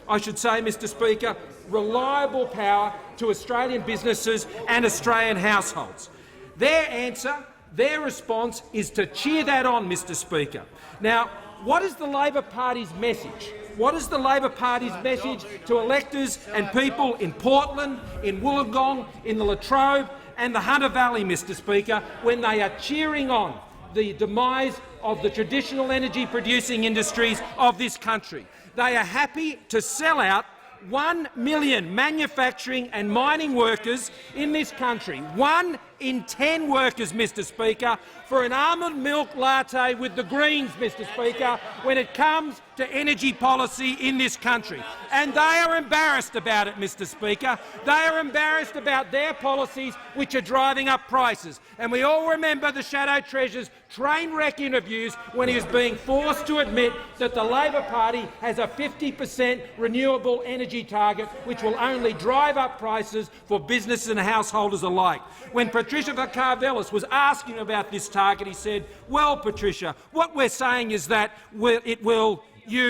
S15: I should say, Mr. Speaker, reliable power to Australian businesses and Australian households. Their answer, their response is to cheer that on, Mr Speaker. Now, what is the Labor Party's message? What is the Labor Party's message to electors and people in Portland, in Wollongong, in the Latrobe and the Hunter Valley, Mr Speaker, when they are cheering on the demise of the traditional energy-producing industries of this country? They are happy to sell out 1 million manufacturing and mining workers in this country, 1 in 10 workers, Mr Speaker, for an almond milk latte with the Greens, Mr Speaker, when it comes to energy policy in this country. And they are embarrassed about it, Mr Speaker. They are embarrassed about their policies which are driving up prices. And we all remember the Shadow Treasurer's train wreck interviews when he was being forced to admit that the Labor Party has a 50% renewable energy target which will only drive up prices for businesses and householders alike. When Patricia Vakarvelis was asking about this target, he said, "Well, Patricia, what we're saying is that you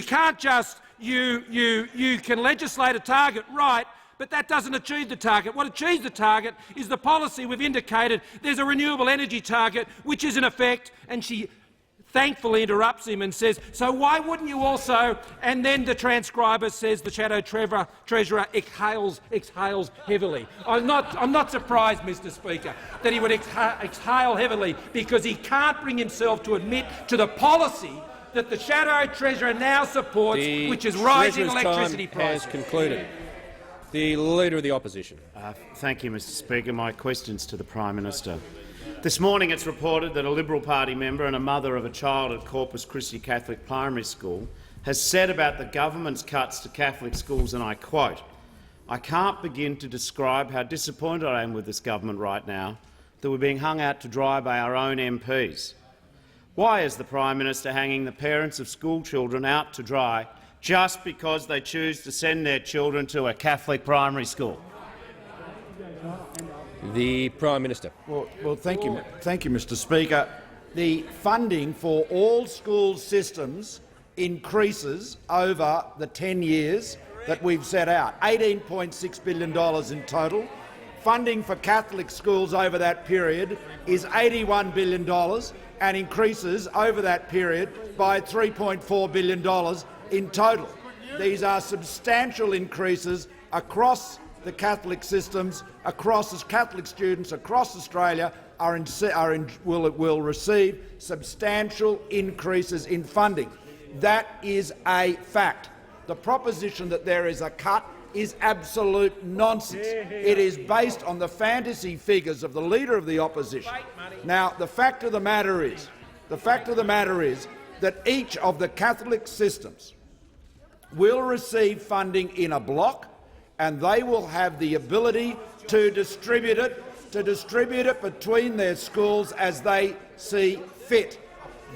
S15: can't just you can legislate a target, right? But that doesn't achieve the target. What achieves the target is the policy we've indicated. There's a renewable energy target which is in effect," and she thankfully interrupts him and says, "So why wouldn't you also?" And then the transcriber says the Shadow Treasurer exhales heavily. I'm not surprised, Mr Speaker, that he would exhale heavily, because he can't bring himself to admit to the policy that the Shadow Treasurer now supports, which is rising electricity prices.
S1: Has concluded. The Leader of the Opposition.
S5: Thank you, Mr Speaker. My question's to the Prime Minister. This morning it's reported that a Liberal Party member and a mother of a child at Corpus Christi Catholic Primary School has said about the government's cuts to Catholic schools, and I quote, "I can't begin to describe how disappointed I am with this government right now that we're being hung out to dry by our own MPs." Why is the Prime Minister hanging the parents of school children out to dry just because they choose to send their children to a Catholic primary school?
S1: The Prime Minister.
S3: Well, thank you, Mr Speaker. The funding for all school systems increases over the 10 years that we've set out, $18.6 billion in total. Funding for Catholic schools over that period is $81 billion and increases over that period by $3.4 billion in total. These are substantial increases across the Catholic systems, across Catholic students across Australia will receive substantial increases in funding. That is a fact. The proposition that there is a cut is absolute nonsense. It is based on the fantasy figures of the Leader of the Opposition. Now, the fact of the matter is that each of the Catholic systems will receive funding in a block, and they will have the ability to distribute it between their schools as they see fit.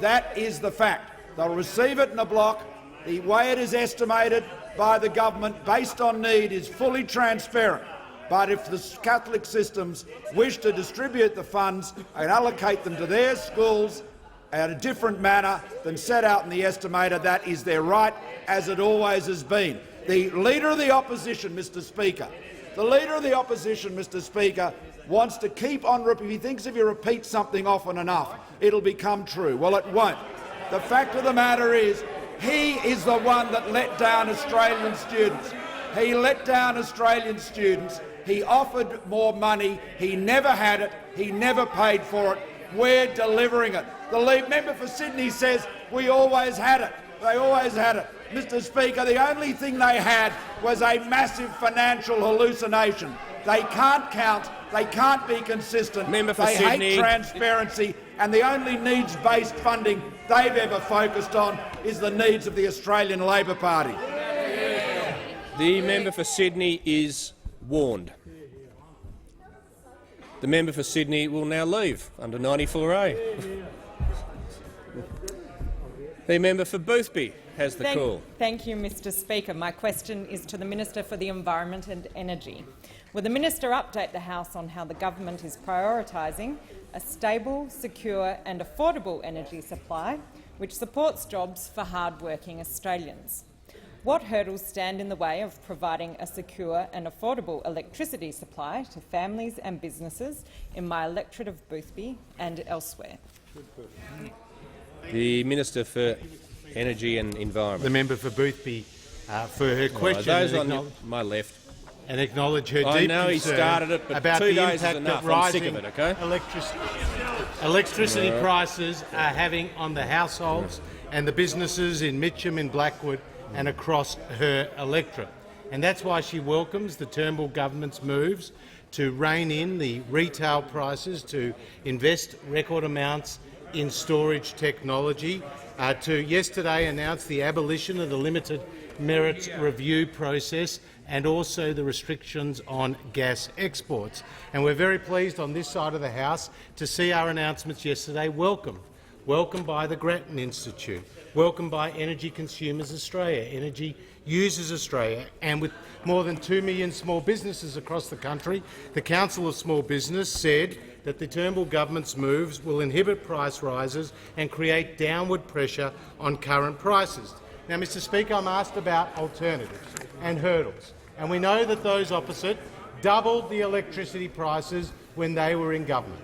S3: That is the fact. They'll receive it in a block. The way it is estimated by the government based on need is fully transparent. But if the Catholic systems wish to distribute the funds and allocate them to their schools in a different manner than set out in the estimator, that is their right, as it always has been. The Leader of the Opposition, Mr Speaker, wants to keep on if he thinks if you repeat something often enough, it'll become true. Well, it won't. The fact of the matter is he is the one that let down Australian students. He let down Australian students. He offered more money. He never had it. He never paid for it. We're delivering it. The member for Sydney says we always had it. They always had it. Mr Speaker, the only thing they had was a massive financial hallucination. They can't count, they can't be consistent, they hate transparency, and the only needs-based funding they've ever focused on is the needs of the Australian Labor Party.
S1: The member for Sydney is warned. The member for Sydney will now leave under 94A. The member for Boothby has the call.
S7: Thank you, Mr Speaker. My question is to the Minister for the Environment and Energy. Will the minister update the House on how the government is prioritising a stable, secure and affordable energy supply which supports jobs for hard-working Australians? What hurdles stand in the way of providing a secure and affordable electricity supply to families and businesses in my electorate of Boothby and elsewhere?
S1: The Minister for Energy and Environment.
S21: The member for Boothby for her question.
S1: Those on my left.
S21: And acknowledge her deep
S1: I know he
S21: concern
S1: started it, but
S21: about
S1: 2
S21: the
S1: days is
S21: impact
S1: enough.
S21: that
S1: I'm sick
S21: rising
S1: of it, okay?
S21: electricity prices are having on the households and the businesses in Mitcham, in Blackwood and across her electorate. And that's why she welcomes the Turnbull government's moves to rein in the retail prices, to invest record amounts in storage technology, to yesterday announce the abolition of the limited merits review process and also the restrictions on gas exports. And we're very pleased on this side of the House to see our announcements yesterday welcomed by the Grattan Institute, welcomed by Energy Consumers Australia, Energy Users Australia, and with more than 2 million small businesses across the country, the Council of Small Business said that the Turnbull government's moves will inhibit price rises and create downward pressure on current prices. Now, Mr Speaker, I'm asked about alternatives and hurdles, and we know that those opposite doubled the electricity prices when they were in government.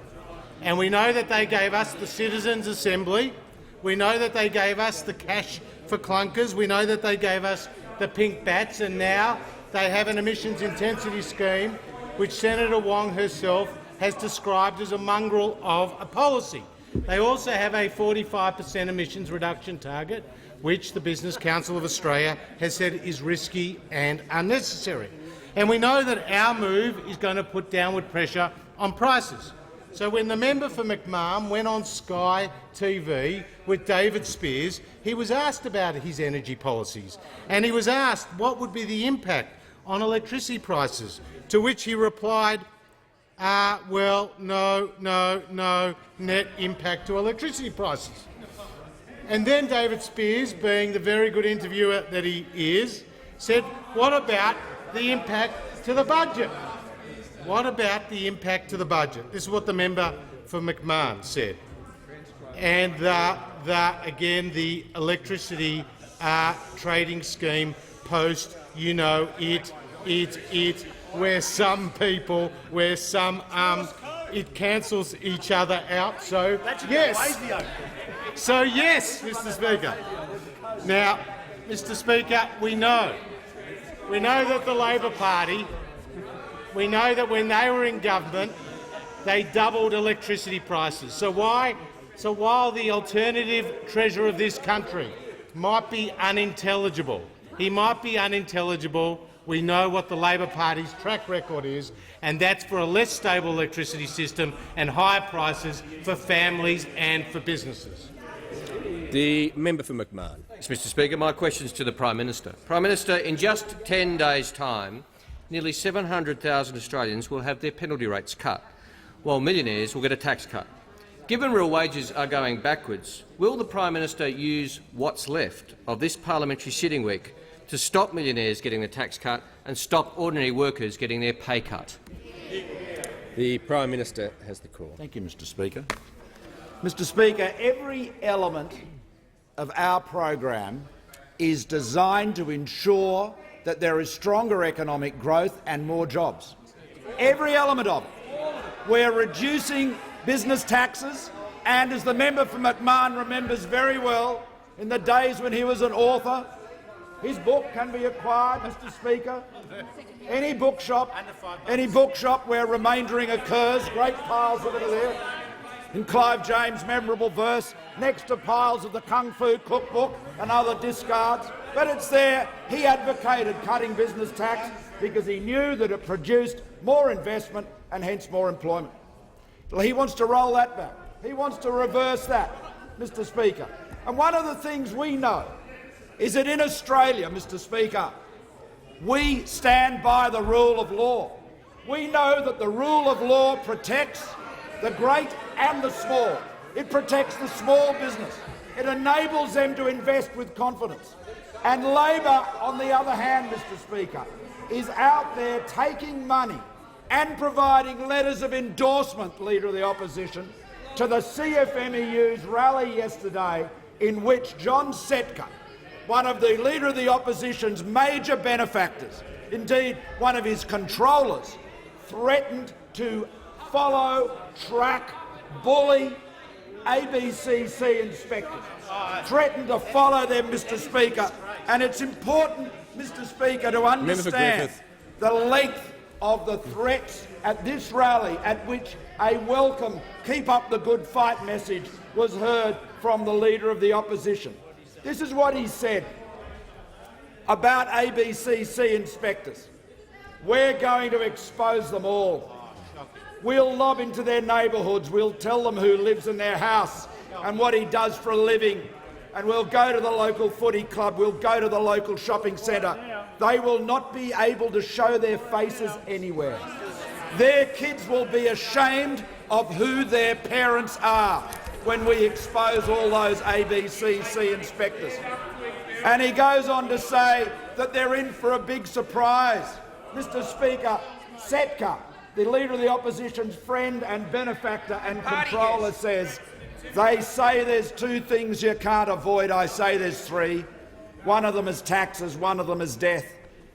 S21: And we know that they gave us the Citizens' Assembly, we know that they gave us the cash for clunkers, we know that they gave us the pink bats, and now they have an emissions intensity scheme which Senator Wong herself has described as a mongrel of a policy. They also have a 45% emissions reduction target, which the Business Council of Australia has said is risky and unnecessary. And we know that our move is going to put downward pressure on prices. So when the member for McMahon went on Sky TV with David Spears, he was asked about his energy policies, and he was asked what would be the impact on electricity prices, to which he replied, well, no net impact to electricity prices. And then David Spears, being the very good interviewer that he is, said, what about the impact to the budget? What about the impact to the budget? This is what the member for McMahon said. And again, the electricity trading scheme post, you know, where some people, it cancels each other out. So yes. So yes, Mr Speaker. Now, Mr Speaker, we know that the Labor Party, we know that when they were in government, they doubled electricity prices. So while the alternative Treasurer of this country might be unintelligible, we know what the Labor Party's track record is, and that's for a less stable electricity system and higher prices for families and for businesses.
S1: The member for McMahon.
S8: Mr Speaker, my question is to the Prime Minister. Prime Minister, in just 10 days' time, nearly 700,000 Australians will have their penalty rates cut, while millionaires will get a tax cut. Given real wages are going backwards, will the Prime Minister use what's left of this parliamentary sitting week to stop millionaires getting the tax cut and stop ordinary workers getting their pay cut?
S1: The Prime Minister has the call.
S22: Thank you, Mr Speaker.
S3: Mr Speaker, every element of our program is designed to ensure that there is stronger economic growth and more jobs. Every element of it. We're reducing business taxes, and as the member for McMahon remembers very well, in the days when he was an author, his book can be acquired, Mr Speaker, any bookshop where remaindering occurs. Great piles of it are there. In Clive James' memorable verse, next to piles of the Kung Fu cookbook and other discards. But it's there. He advocated cutting business tax because he knew that it produced more investment and hence more employment. Well, he wants to roll that back. He wants to reverse that, Mr Speaker. And one of the things we know is that in Australia, Mr Speaker, we stand by the rule of law. We know that the rule of law protects the great and the small. It protects the small business. It enables them to invest with confidence. And Labor, on the other hand, Mr Speaker, is out there taking money and providing letters of endorsement, Leader of the Opposition, to the CFMEU's rally yesterday, in which John Setka, one of the Leader of the Opposition's major benefactors, indeed one of his controllers, threatened to follow, track, bully ABCC inspectors. Threatened to follow them, Mr Speaker. And it's important, Mr Speaker, to understand the length of the threats at this rally, at which a welcome keep up the good fight message was heard from the Leader of the Opposition. This is what he said about ABCC inspectors. We're going to expose them all. We'll lob into their neighbourhoods. We'll tell them who lives in their house and what he does for a living. And we'll go to the local footy club. We'll go to the local shopping centre. They will not be able to show their faces anywhere. Their kids will be ashamed of who their parents are when we expose all those ABCC inspectors. And he goes on to say that they're in for a big surprise. Mr Speaker, Setka, the Leader of the Opposition's friend and benefactor and controller, says, they say there's two things you can't avoid. I say there's three. One of them is taxes, one of them is death,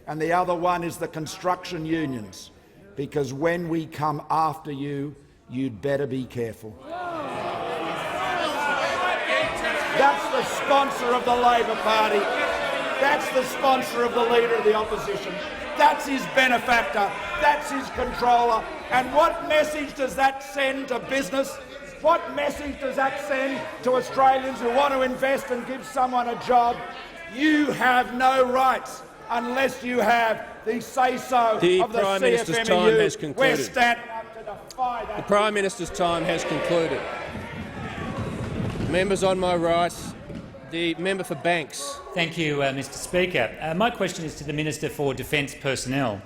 S3: and the other one is the construction unions. Because when we come after you, you'd better be careful. That's the sponsor of the Labor Party. That's the sponsor of the Leader of the Opposition. That's his benefactor. That's his controller. And what message does that send to business? What message does that send to Australians who want to invest and give someone a job? You have no rights unless you have the say-so of the
S1: Prime Minister's time has concluded.
S3: We're standing up to defy that.
S1: The Prime Minister's time has concluded. Members on my right, the member for Banks.
S10: Thank you, Mr Speaker. My question is to the Minister for Defence Personnel.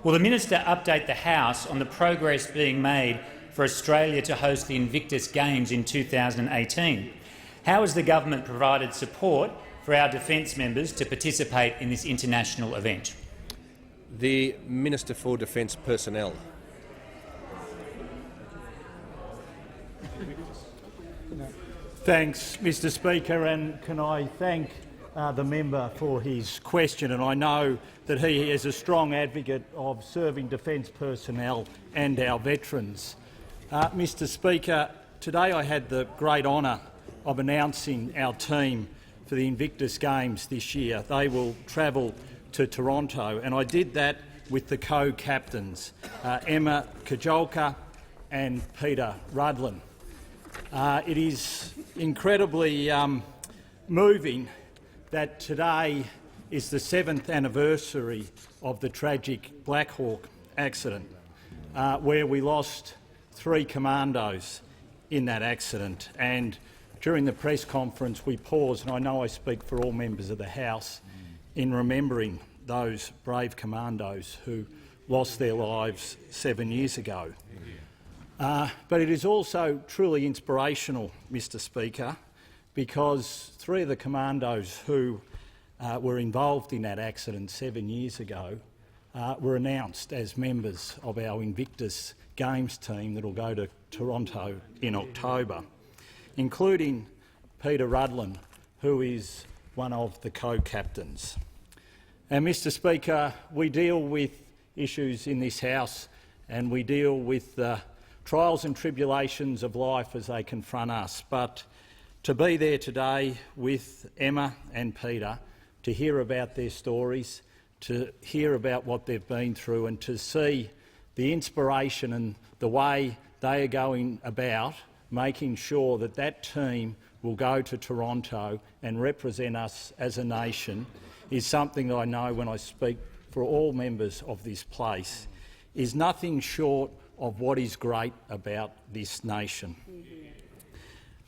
S10: Will the Minister update the House on the progress being made for Australia to host the Invictus Games in 2018? How has the government provided support for our defence members to participate in this international event?
S1: The Minister for Defence Personnel.
S22: Thanks, Mr Speaker, and can I thank the member for his question. And I know that he is a strong advocate of serving defence personnel and our veterans. Mr Speaker, today I had the great honour of announcing our team for the Invictus Games this year. They will travel to Toronto, and I did that with the co-captains, Emma Kajolka and Peter Rudlin. It is incredibly moving that today is the 7th anniversary of the tragic Black Hawk accident, where we lost 3 commandos in that accident. And during the press conference we paused, and I know I speak for all members of the House, in remembering those brave commandos who lost their lives 7 years ago. But it is also truly inspirational, Mr Speaker, because 3 of the commandos who were involved in that accident 7 years ago were announced as members of our Invictus Games team that will go to Toronto in October, including Peter Rudlin, who is one of the co-captains. And Mr Speaker, we deal with issues in this House and we deal with the trials and tribulations of life as they confront us. But to be there today with Emma and Peter, to hear about their stories, to hear about what they've been through and to see the inspiration and the way they are going about making sure that that team will go to Toronto and represent us as a nation is something that I know, when I speak for all members of this place, is nothing short of what is great about this nation.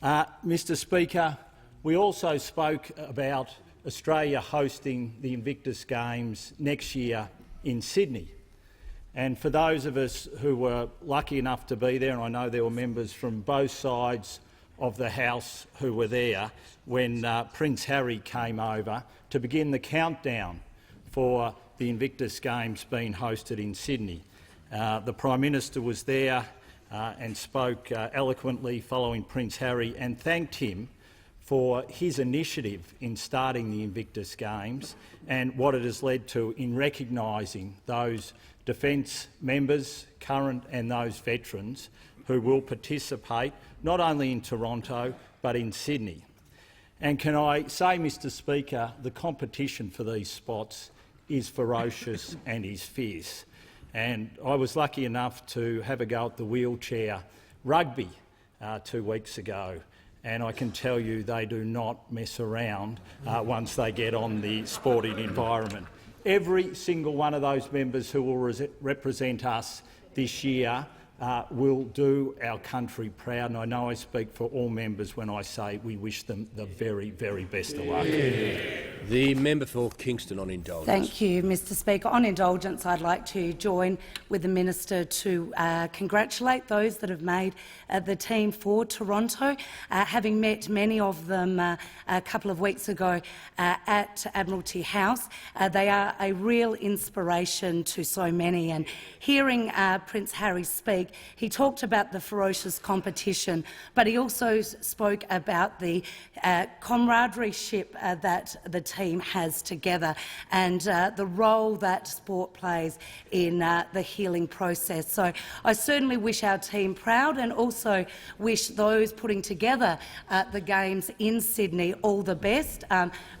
S22: Mr Speaker, we also spoke about Australia hosting the Invictus Games next year in Sydney. And for those of us who were lucky enough to be there, and I know there were members from both sides of the House who were there when Prince Harry came over to begin the countdown for the Invictus Games being hosted in Sydney. The Prime Minister was there and spoke eloquently following Prince Harry and thanked him
S11: for his initiative in starting the Invictus Games and what it has led to in recognising those defence members, current and those veterans, who will participate not only in Toronto but in Sydney. And can I say, Mr Speaker, the competition for these spots is ferocious and is fierce. And I was lucky enough to have a go at the wheelchair rugby 2 weeks ago, and I can tell you they do not mess around once they get on the sporting environment. Every single one of those members who will represent us this year will do our country proud, and I know I speak for all members when I say we wish them the very, very best of luck.
S1: The member for Kingston on indulgence.
S12: Thank you, Mr Speaker. On indulgence, I'd like to join with the minister to congratulate those that have made the team for Toronto. Having met many of them a couple of weeks ago at Admiralty House, they are a real inspiration to so many. And hearing Prince Harry speak, he talked about the ferocious competition, but he also spoke about the camaraderie that the team has together and the role that sport plays in the healing process. So I certainly wish our team proud and also wish those putting together the Games in Sydney all the best.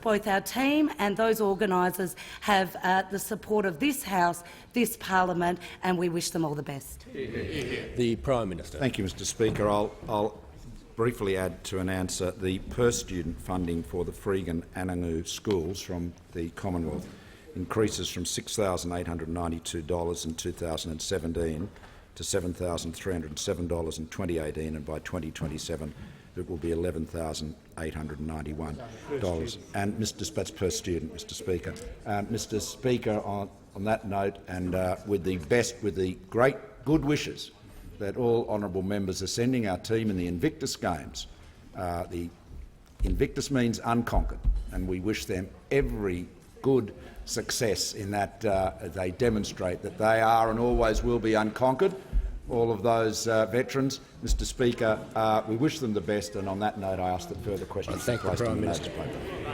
S12: Both our team and those organisers have the support of this House, this Parliament, and we wish them all the best.
S1: The Prime Minister.
S23: Thank you, Mr Speaker. I'll briefly add to an answer. The per-student funding for the Frigg and Anangu schools from the Commonwealth increases from $6,892 in 2017 to $7,307 in 2018, and by 2027 it will be $11,891. And that's per student, Mr Speaker. Mr Speaker, on that note, and with the great good wishes that all honourable members are sending our team in the Invictus Games. The Invictus means unconquered, and we wish them every good success in that they demonstrate that they are and always will be unconquered. All of those veterans, Mr Speaker, we wish them the best, and on that note I ask that further questions be placed on the notice paper.